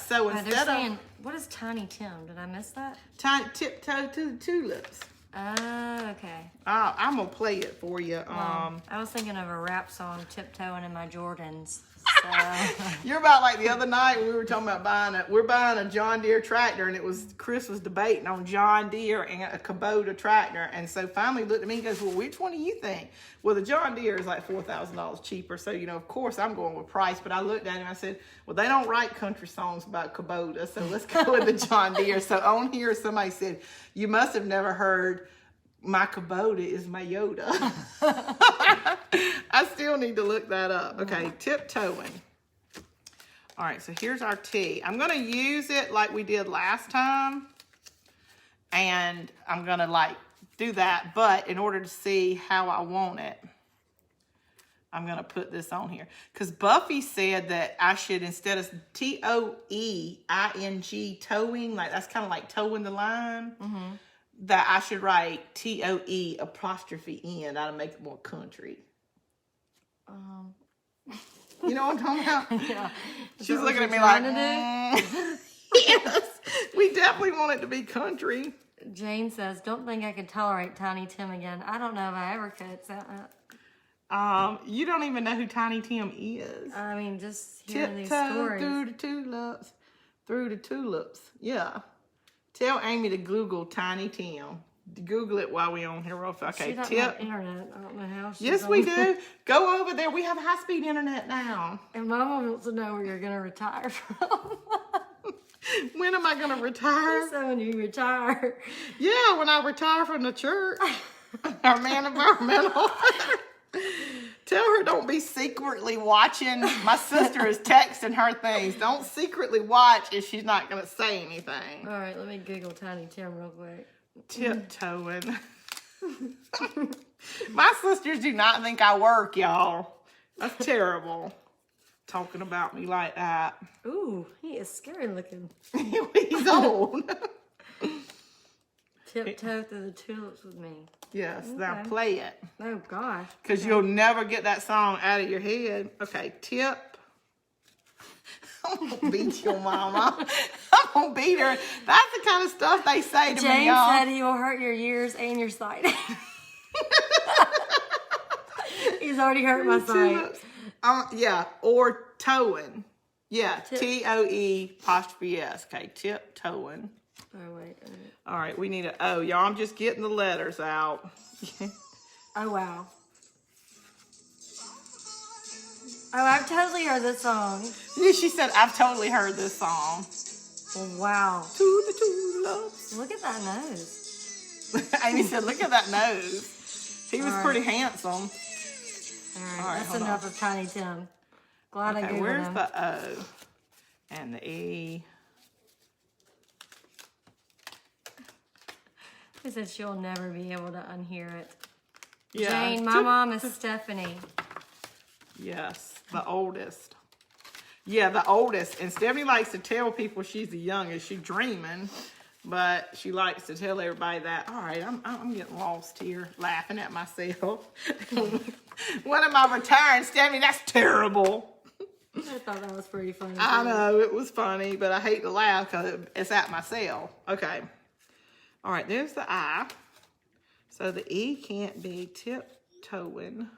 So instead of... What is Tiny Tim? Did I miss that? Tiptoe to the tulips. Oh, okay. I'm going to play it for you. I was thinking of a rap song, Tiptoeing in My Jordans. So. You're about like the other night we were talking about buying a John Deere tractor, and Chris was debating on John Deere and a Kubota tractor, and so finally looked at me and goes, well, which one do you think? Well, the John Deere is like $4,000 cheaper, so of course I'm going with price, but I looked at him and I said, well, they don't write country songs about Kubota, so let's go with the John Deere. So on here somebody said, you must have never heard my Kubota is my Yoda. I still need to look that up. Okay, tiptoeing. All right, so here's our T. I'm going to use it like we did last time. And I'm going to do that. But in order to see how I want it, I'm going to put this on here. Because Buffy said that I should, instead of T-O-E-I-N-G, towing, that's kind of like towing the line. Mm-hmm. That I should write T-O-E apostrophe N. That'll make it more country. You know what I'm talking about? Yeah. She's looking at me like, yes, we definitely want it to be country. Jane says, don't think I could tolerate Tiny Tim again. I don't know if I ever could. So, you don't even know who Tiny Tim is. I mean, just hearing these Tiptoe stories. through the tulips. Yeah. Tell Amy to Google Tiny Tim. Google it while we're on here real fast. Okay, she doesn't have internet. I don't know how she's Yes, we do. Go over there. We have high-speed internet now. And Mama wants to know where you're going to retire from. When am I going to retire? So when you retire. Yeah, when I retire from the church. Our man environmental. Tell her don't be secretly watching. My sister is texting her things. Don't secretly watch if she's not going to say anything. All right, let me Google Tiny Tim real quick. Tiptoeing. My sisters do not think I work, y'all. That's terrible. Talking about me like that. Ooh, he is scary looking. He's old. Tiptoe through the tulips with me. Yes, Okay. now play it. Oh, gosh. Because you'll never get that song out of your head. Okay, tip. I'm going to beat your mama. I'm going to beat her. That's the kind of stuff they say to me, James y'all. said he will hurt your ears and your sight. He's already hurt my sight. Yeah, or towing. Yeah, Tip. T-O-E apostrophe S. Okay, tiptoeing. Oh, wait. All right, we need a O. Y'all, I'm just getting the letters out. Oh, wow. Oh, I've totally heard this song. She said, I've totally heard this song. Wow. To the tulips. Look at that nose. Amy said, look at that nose. He was pretty handsome. All right, that's hold enough of Tiny Tim. Glad I Okay, Googled where's him. the O and the E? He said she'll never be able to unhear it. Yeah. Jane, my mom is Stephanie. Yes, the oldest. Yeah, the oldest. And Stephanie likes to tell people she's the youngest. She's dreaming, but she likes to tell everybody that. All right, I'm getting lost here, laughing at myself. When am I retiring, Stephanie? That's terrible. I thought that was pretty funny. I know, it was funny, but I hate to laugh because it's at myself. Okay. All right, there's the I. So the E can't be tiptoeing.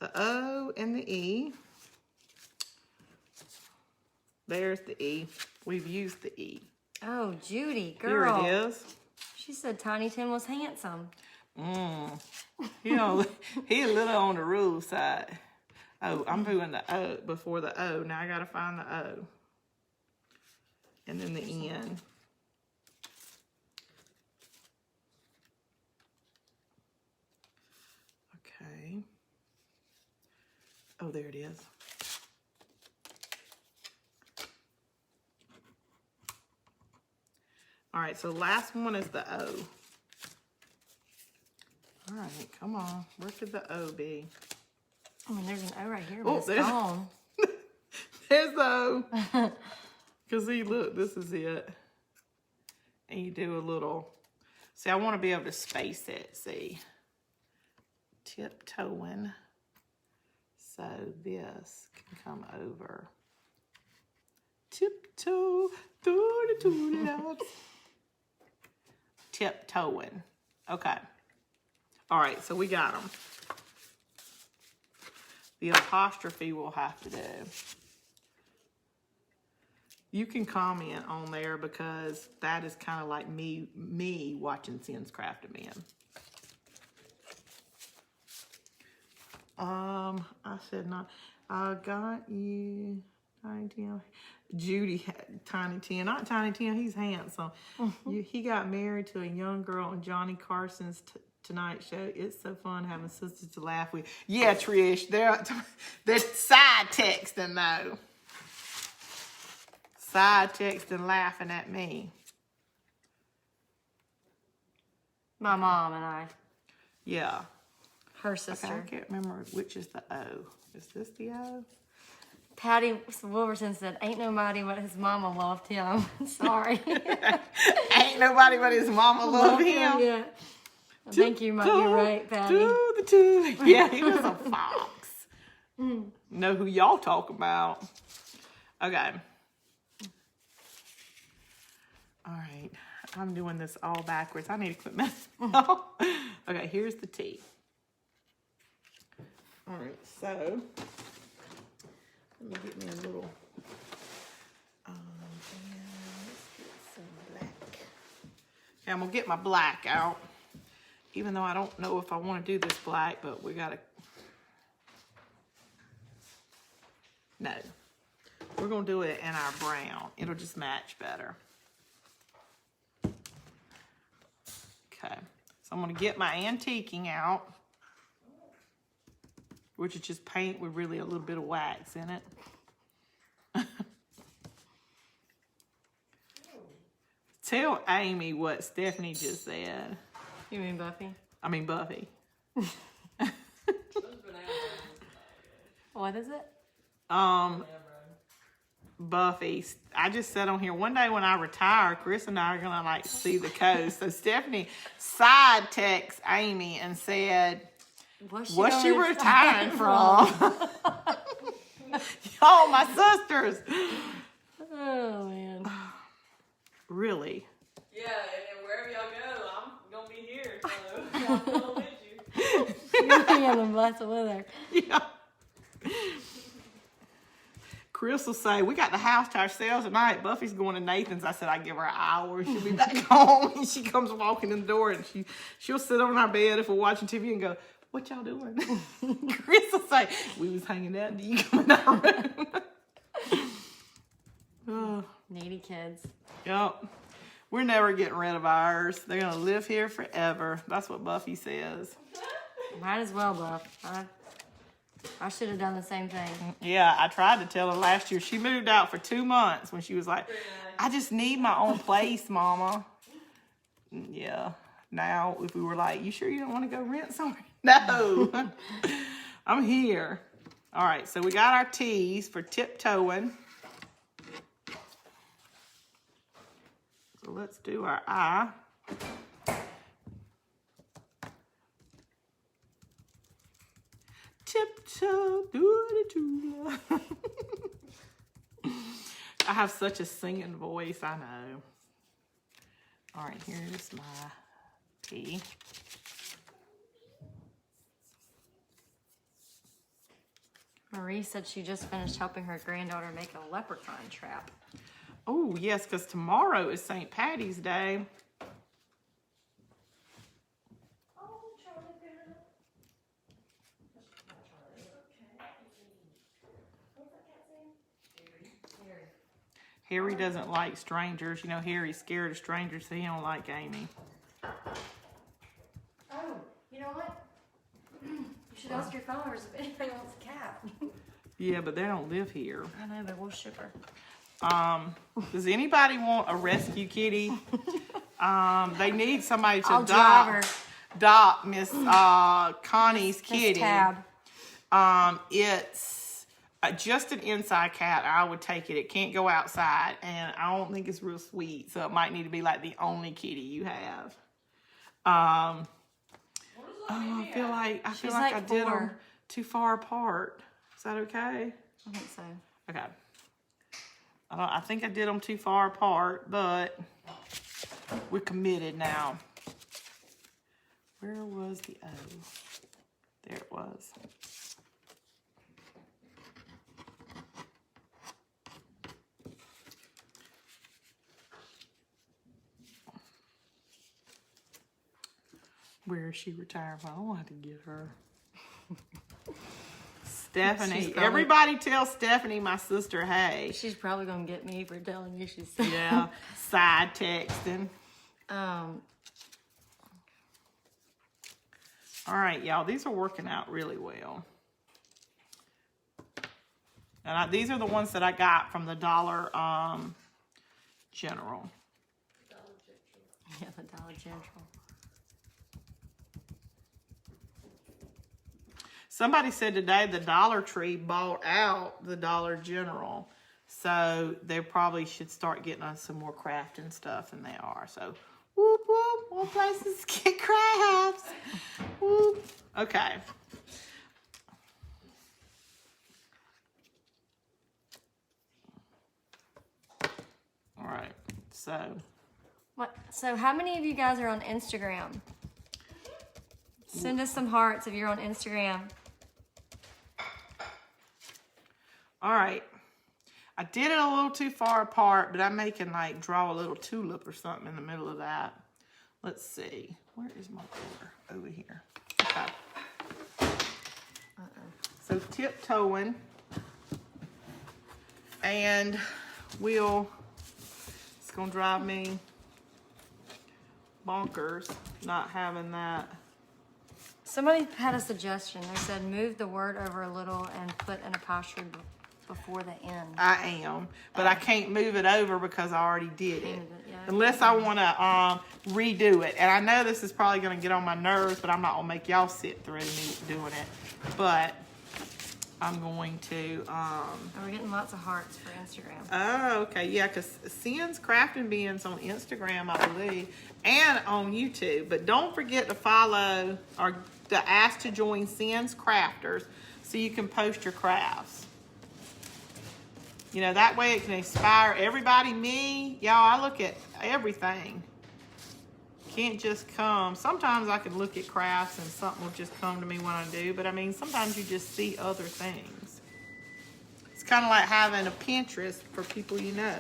The O and the E. There's the E. We've used the E. Oh, Judy, girl. Here it is. She said Tiny Tim was handsome. He a little on the rule side. Oh, I'm doing the O before the O. Now I gotta find the O. And then the N. Okay. Oh, there it is. All right, so last one is the O. All right, come on. Where could the O be? I mean, there's an O right here, but it's there's- gone. There's the O. Because see, look, this is it. And you do a little, see, I want to be able to space it, see. Tiptoeing. So this can come over. Tiptoe through the tulips. Tiptoeing. Okay. All right, so we got them. The apostrophe we'll have to do. You can comment on there because that is kind of like me watching Sins Crafted Man. I said not. I got you, Tiny Tim. Judy, Tiny Tim, not Tiny Tim. He's handsome. He got married to a young girl on Johnny Carson's Tonight Show. It's so fun having sisters to laugh with. Yeah, Trish, they're side texting though. Side texting, laughing at me. My mom and I. Yeah. Her Okay, sister. I can't remember which is the O. Is this the O? Patty Wilberson said, ain't nobody but his mama loved him. Sorry. Ain't nobody but his mama love him. Yeah. I think you might be right, Patty. Yeah, he was a fox. Know who y'all talk about. Okay. All right. I'm doing this all backwards. I need to quit messing up. Okay, here's the T. All right, so let me get me a little, and let's get some black. Okay, I'm gonna get my black out, even though I don't know if I want to do this black, but we gotta, no, we're gonna do it in our brown. It'll just match better. Okay, so I'm gonna get my antiquing out, which is just paint with really a little bit of wax in it. Tell Amy what Stephanie just said. You mean Buffy? I mean Buffy. What is it? Buffy. I just said on here, one day when I retire, Chris and I are gonna like see the coast. So Stephanie side texted Amy and said, what's she retiring from? Y'all, my sisters. Oh, man. Really? Yeah, and wherever y'all go, I'm gonna be here, so I'm gonna with you. You're going to the bus with her. Yeah. Chris will say, we got the house to ourselves tonight. Buffy's going to Nathan's. I said, I give her an hour. She'll be back home. And she comes walking in the door and she'll sit on our bed if we're watching TV and go, what y'all doing? Chris will say, we was hanging out. Do you come in our room? Oh. Needy kids. Yep. We're never getting rid of ours. They're going to live here forever. That's what Buffy says. Might as well, Buff. I should have done the same thing. Yeah, I tried to tell her last year. She moved out for 2 months when she was like, I just need my own place, Mama. Yeah. Now, if we were like, you sure you don't want to go rent somewhere? No. I'm here. All right, so we got our T's for tiptoeing. So let's do our I. I have such a singing voice, I know. All right, here's my tea. Marie said she just finished helping her granddaughter make a leprechaun trap. Oh, yes, because tomorrow is St. Patty's Day. Harry doesn't like strangers. You know, Harry's scared of strangers, so he don't like Amy. Oh, you know what? You should ask your followers if anybody wants a cat. Yeah, but they don't live here. I know, but we'll ship her. Does anybody want a rescue kitty? They need somebody to I'll drive her. adopt Miss Connie's kitty. Tab. It's just an inside cat. I would take it. It can't go outside, and I don't think it's real sweet, so it might need to be like the only kitty you have. I feel like I did them too far apart. Is that okay? I think so. Okay. I think I did them too far apart, but we're committed now. Where was the O? There it was. Where is she retired from? I don't have to get her. Stephanie. Everybody tell Stephanie, my sister, hey. She's probably going to get me for telling you she's... Yeah, side texting. All right, y'all. These are working out really well. And these are the ones that I got from the Dollar General. Yeah, the Dollar General. Somebody said today the Dollar Tree bought out the Dollar General. So they probably should start getting us some more crafting stuff than they are. So, whoop, whoop, more places to get crafts. Whoop. Okay. All right. So. What? So how many of you guys are on Instagram? Send us some hearts if you're on Instagram. All right. I did it a little too far apart, but I'm making like draw a little tulip or something in the middle of that. Let's see. Where is my color? Over here. Okay. So tiptoeing. And it's going to drive me bonkers not having that. Somebody had a suggestion. They said move the word over a little and put an apostrophe before the end. I am, but I can't move it over because I already did it. Yeah, Unless I want to redo it. And I know this is probably going to get on my nerves, but I'm not going to make y'all sit through me doing it. But I'm going to... we're getting lots of hearts for Instagram. Oh, okay. Yeah, because Sin's Crafting Beans on Instagram, I believe, and on YouTube. But don't forget to follow or to ask to join Sin's Crafters so you can post your crafts. You know, that way it can inspire everybody, me. Y'all, I look at everything. Can't just come. Sometimes I can look at crafts and something will just come to me when I do. But, I mean, sometimes you just see other things. It's kind of like having a Pinterest for people you know.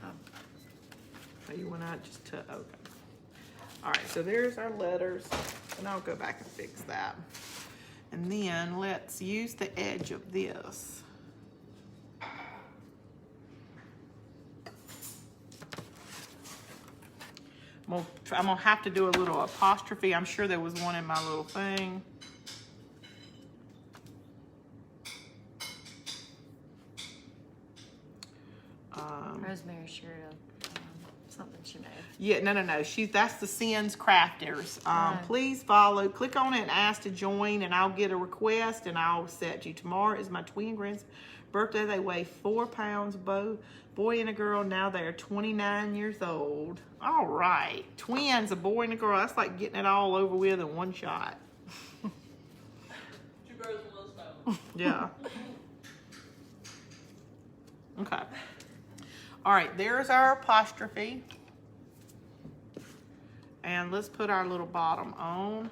Oh, you went out just to, okay. All right, so there's our letters. And I'll go back and fix that. And then let's use the edge of this. I'm gonna have to do a little apostrophe. I'm sure there was one in my little thing. Rosemary sure to Something she made. Yeah, no. That's the Sins Crafters. Right. Please follow. Click on it and ask to join, and I'll get a request, and I'll set you. Tomorrow is my twin grandson's birthday. They weigh 4 pounds, both boy and a girl. Now they are 29 years old. All right, twins, a boy and a girl. That's like getting it all over with in one shot. 2 birds with 1 stone. Yeah. Okay. All right, there's our apostrophe. And let's put our little bottom on.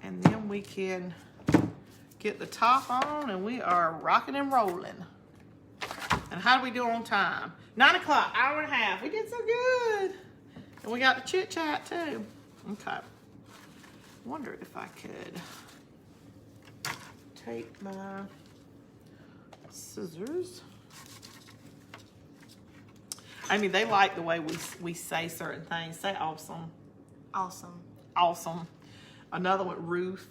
And then we can get the top on, and we are rocking and rolling. And how do we do on time? 9 o'clock, hour and a half. We did so good. And we got the chit chat too. Okay. Wonder if I could take my scissors. I mean, they like the way we say certain things. Say awesome. Awesome. Awesome. Another one, roof.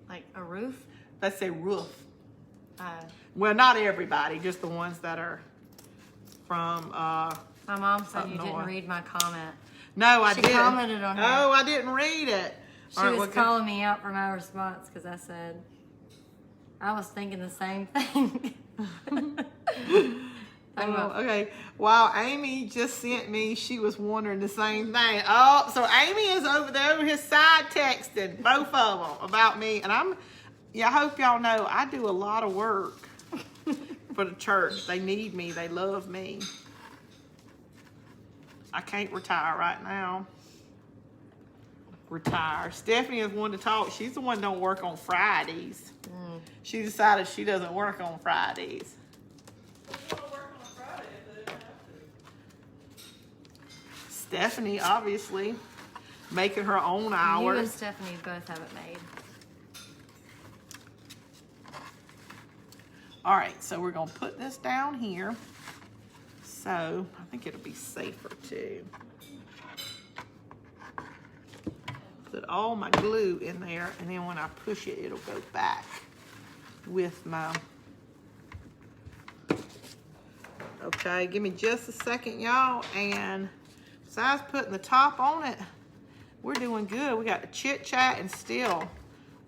Like a roof? They say roof. Uh, Well, not everybody, just the ones that are from my mom said Up you north. didn't read my comment. No, I She didn't. commented on her. Oh, I didn't read it. She All right, was well, calling me out for my response because I said, I was thinking the same thing. Okay. While Amy just sent me, she was wondering the same thing. Oh, so Amy is over his side texting, both of them, about me. And I hope y'all know I do a lot of work for the church. They need me. They love me. I can't retire right now. Retire. Stephanie is one to talk. She's the one that don't work on Fridays. She decided she doesn't work on Fridays. Stephanie, obviously, making her own You hours. and Stephanie both have it made. All right, so we're gonna put this down here. So I think it'll be safer too. Put all my glue in there, and then when I push it, it'll go back with my. Okay, give me just a second, y'all, and besides putting the top on it, we're doing good. We got the chit chat, and still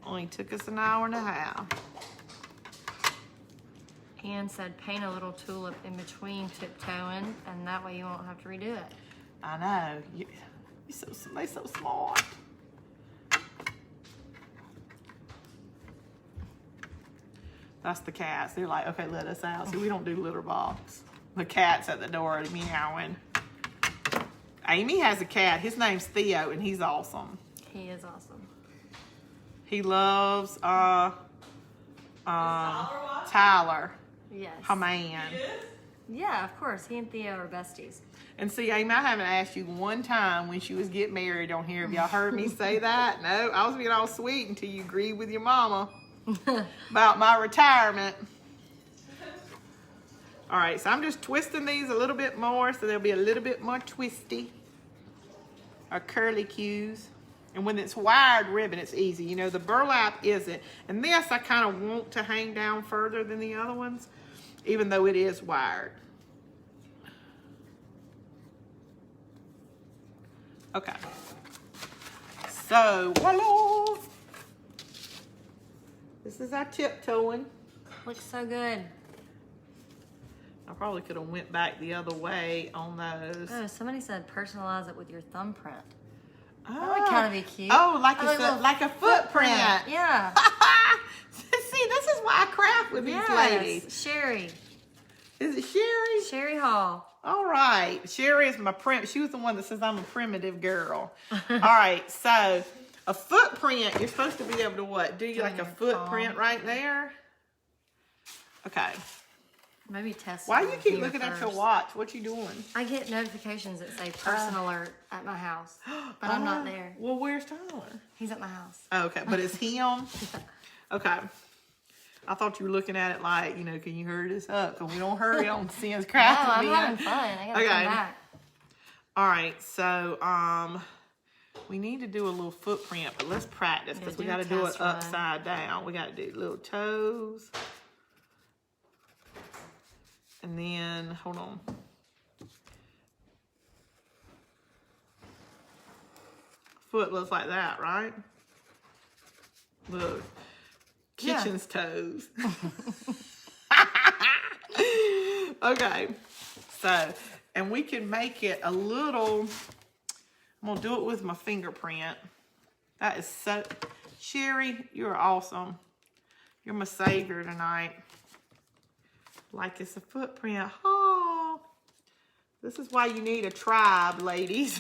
only took us an hour and a half. Ann said paint a little tulip in between tiptoeing, and that way you won't have to redo it. I know. They're so smart. That's the cats. They're like, okay, let us out. See, we don't do litter box. The cat's at the door meowing. Amy has a cat. His name's Theo, and he's awesome. He is awesome. He loves Tyler, Yes. her man. Yeah, of course. He and Theo are besties. And see, Amy, I haven't asked you one time when she was getting married on here. Have y'all heard me say that? No, I was being all sweet until you agreed with your mama about my retirement. All right, so I'm just twisting these a little bit more so they'll be a little bit more twisty or curly cues. And when it's wired ribbon, it's easy. You know, the burlap isn't. And this I kind of want to hang down further than the other ones, even though it is wired. Okay. So, voila. This is our tiptoeing. Looks so good. I probably could have went back the other way on those. Oh, somebody said personalize it with your thumbprint. That would kind of be cute. Oh, like a a footprint. Yeah. See, this is why I craft with these ladies. Sherry. Is it Sherry? Sherry Hall. All right. Sherry is my she was the one that says I'm a primitive girl. All right. So a footprint, you're supposed to be able to what? Do you like a footprint right there? Okay. Maybe test. Why do you keep here looking at your first. watch? What you doing? I get notifications that say person alert at my house, but I'm not there. Well, where's Tyler? He's at my house. Oh, okay, but it's him. Okay. I thought you were looking at it like, you know, can you hurry this up? Because we don't hurry on Sin's No, Craft. I'm having fun. I gotta come back. All right, so we need to do a little footprint, but let's practice because we got to do it upside down. We got to do little toes. And then, hold on. foot looks like that, right? Look, kitchen's toes. Okay, so, and we can make it a little, I'm gonna do it with my fingerprint. That is so, Sherry, you're awesome. You're my savior tonight. Like it's a footprint. Oh, this is why you need a tribe, ladies.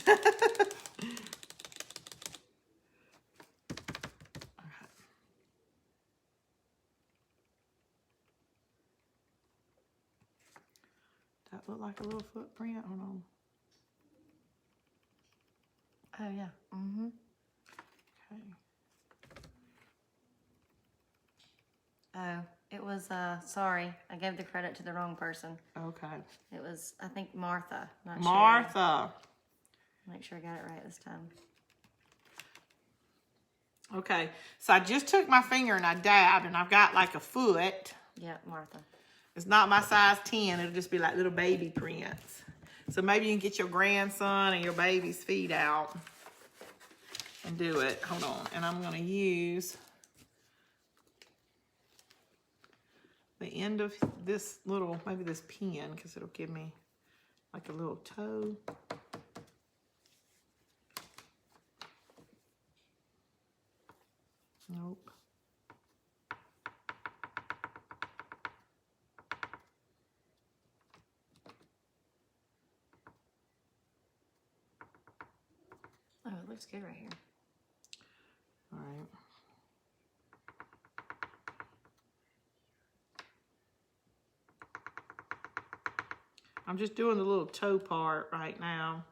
That look like a little footprint? Hold on. Oh, yeah. Mm-hmm. Okay. Oh, it was, sorry. I gave the credit to the wrong person. Okay. It was, I think, Martha, not Sherry. Martha. Make sure I got it right this time. Okay, so I just took my finger and I dabbed, and I've got like a foot. Yeah, Martha. It's not my size 10. It'll just be like little baby prints. So maybe you can get your grandson and your baby's feet out and do it. Hold on. And I'm going to use the end of this little, maybe this pin, because it'll give me like a little toe. Nope. Oh, it looks good right here. All right. I'm just doing the little toe part right now.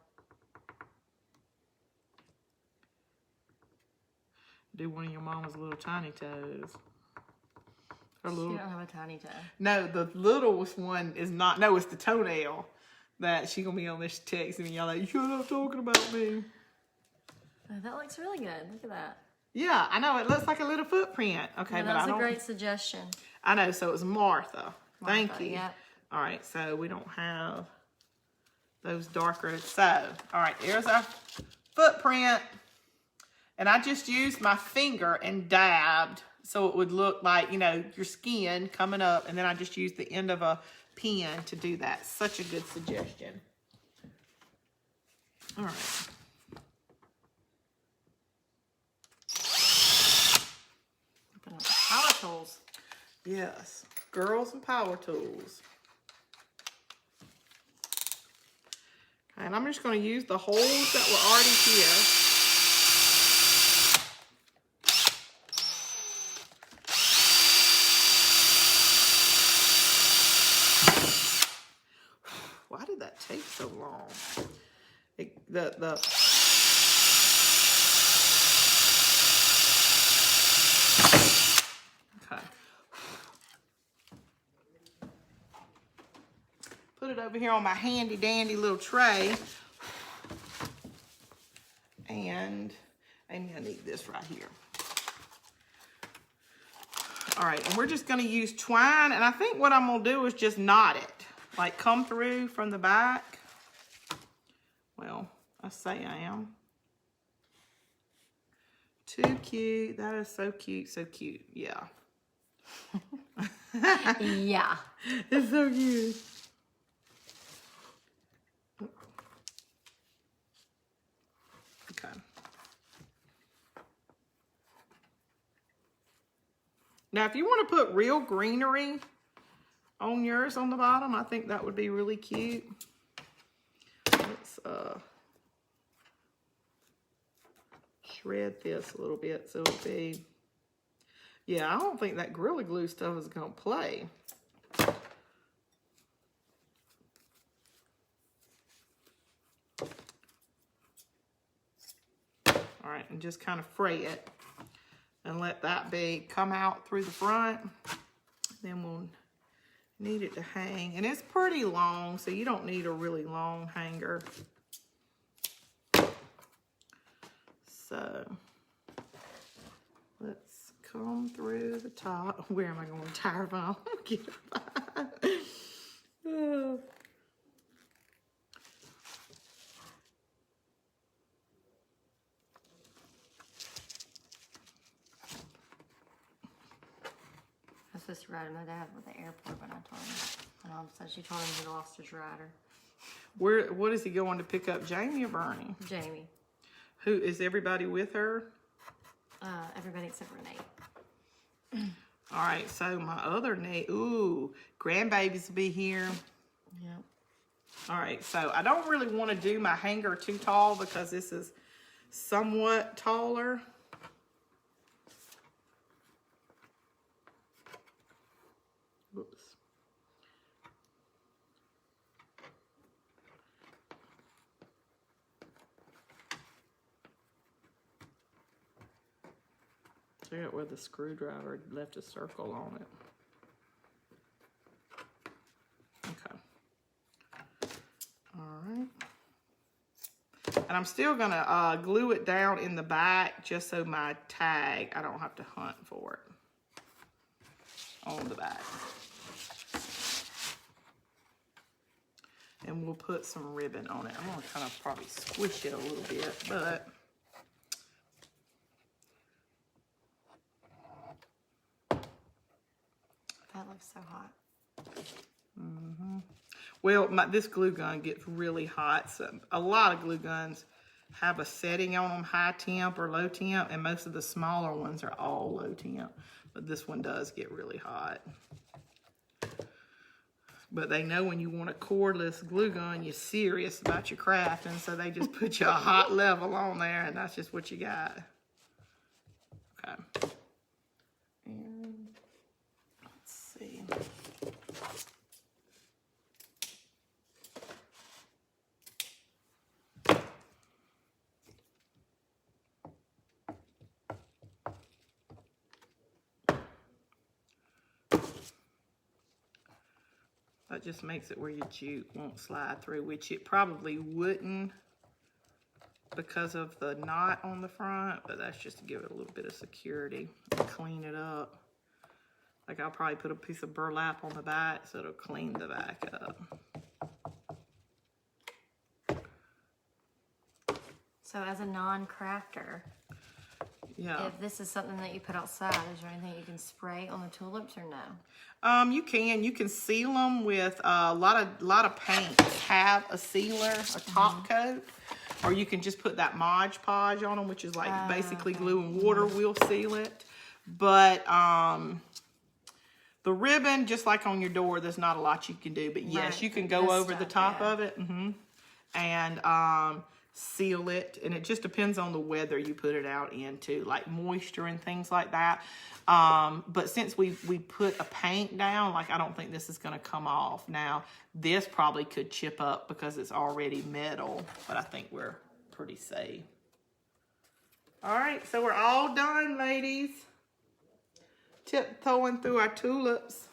Do one of your mama's little tiny toes. Her She little, don't have a tiny toe. no, the littlest one is not, no, it's the toenail that she gonna be on this text and y'all like, you're not talking about me. Oh, that looks really good. Look at that. Yeah, I know, it looks like a little footprint. Okay, Yeah, but I that's a don't. great suggestion. I know, so it was Martha. Thank Martha, you. yeah. All right, so we don't have those darker. So, all right, there's our footprint. And I just used my finger and dabbed so it would look like, you know, your skin coming up. And then I just used the end of a pen to do that. Such a good suggestion. All right. Open up the power tools. Yes, girls and power tools. Okay, and I'm just going to use the holes that were already here. Why did that take so long? Okay. Put it over here on my handy dandy little tray. And I need this right here. All right, and we're just gonna use twine, and I think what I'm gonna do is just knot it. Like come through from the back. Well, I say I am. Too cute. That is so cute, so cute. Yeah. Yeah. It's so cute. Okay. Now, if you want to put real greenery on yours on the bottom, I think that would be really cute. Let's shred this a little bit so it'll be, yeah, I don't think that Gorilla Glue stuff is going to play. All right, and just kind of fray it and let that come out through the front. Then we'll need it to hang. And it's pretty long, so you don't need a really long hanger. So let's come through the top. Where am I going to tire from? Get it. supposed to ride my dad with the airport, but I told him. My mom said she told him he lost his rider. What is he going to pick up, Jamie or Bernie? Jamie. Who is everybody with her? Everybody except for Nate. All right, so my other Nate, grandbabies will be here. Yep. All right, so I don't really want to do my hanger too tall because this is somewhat taller. Oops. See it where the screwdriver left a circle on it. Okay. All right. And I'm still gonna glue it down in the back just so my tag, I don't have to hunt for it on the back. And we'll put some ribbon on it. I'm gonna kind of probably squish it a little bit, but That looks so hot. mm-hmm. Well, this glue gun gets really hot. So a lot of glue guns have a setting on them, high temp or low temp, and most of the smaller ones are all low temp. But this one does get really hot. But they know when you want a cordless glue gun, you're serious about your craft, and so they just put you a hot level on there, and that's just what you got. Okay. And let's see. That just makes it where your jute won't slide through, which it probably wouldn't because of the knot on the front, but that's just to give it a little bit of security and clean it up. Like I'll probably put a piece of burlap on the back so it'll clean the back up. So as a non-crafter, Yeah. if this is something that you put outside, is there anything you can spray on the tulips or no? You can seal them with a lot of paints have a sealer, a top coat, or you can just put that Mod Podge on them, which is like basically glue and water will seal it. But the ribbon, just like on your door, there's not a lot you can do. But yes, you can go over the top of it and seal it. And it just depends on the weather you put it out into, like moisture and things like that. But since we put a paint down, like I don't think this is going to come off. Now, this probably could chip up because it's already metal, but I think we're pretty safe. All right, so we're all done, ladies. Tiptoeing through our tulips.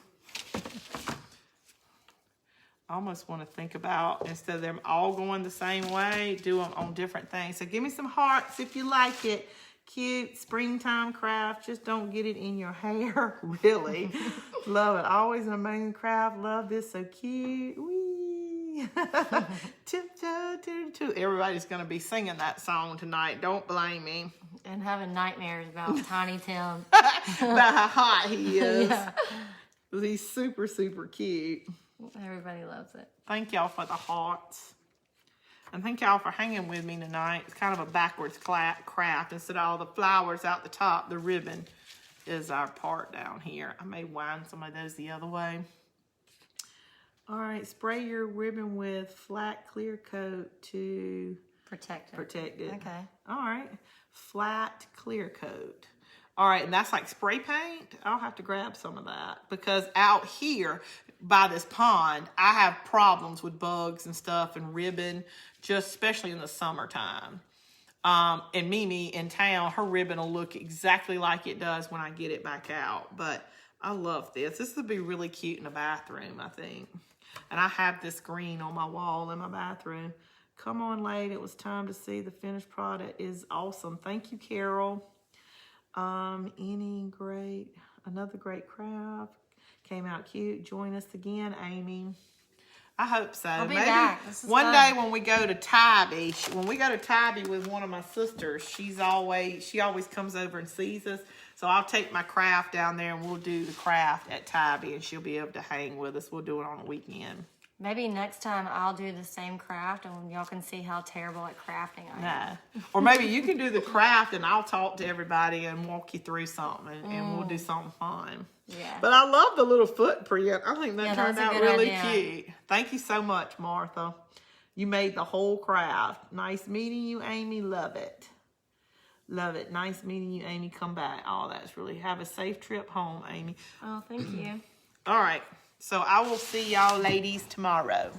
I almost want to think about, instead of them all going the same way, do them on different things. So give me some hearts if you like it. Cute springtime craft. Just don't get it in your hair. Really. Love it. Always an amazing craft. Love this. So cute. Wee. Tiptoe to. Everybody's going to be singing that song tonight. Don't blame me. And having nightmares about Tiny Tim. About how hot he is. Yeah. He's super, super cute. Everybody loves it. Thank y'all for the hearts. And thank y'all for hanging with me tonight. It's kind of a backwards craft. Instead of all the flowers out the top, the ribbon is our part down here. I may wind some of those the other way. All right, spray your ribbon with flat clear coat to Protect it. protect it. Okay. All right, flat clear coat. All right, and that's like spray paint. I'll have to grab some of that because out here by this pond, I have problems with bugs and stuff and ribbon, just especially in the summertime. And Mimi in town, her ribbon will look exactly like it does when I get it back out. But I love this. This would be really cute in a bathroom, I think. And I have this green on my wall in my bathroom. Come on, lady. It was time to see the finished product. It is awesome. Thank you, Carol. Another great craft. Came out cute. Join us again, Amy. I hope so. I'll be Maybe back. This is one fun. day when we go to Tybee, with one of my sisters, she always comes over and sees us. So I'll take my craft down there and we'll do the craft at Tabby and she'll be able to hang with us. We'll do it on the weekend. Maybe next time I'll do the same craft and y'all can see how terrible at crafting I am. Nah. Or maybe you can do the craft and I'll talk to everybody and walk you through something and we'll do something fun. Yeah. But I love the little footprint. I think that Yeah, turned that's a out good really idea. cute. Thank you so much, Martha. You made the whole craft. Nice meeting you, Amy. Love it. Love it. Nice meeting you, Amy. Come back. Oh, that's really... Have a safe trip home, Amy. Oh, thank you. All right. So I will see y'all ladies tomorrow.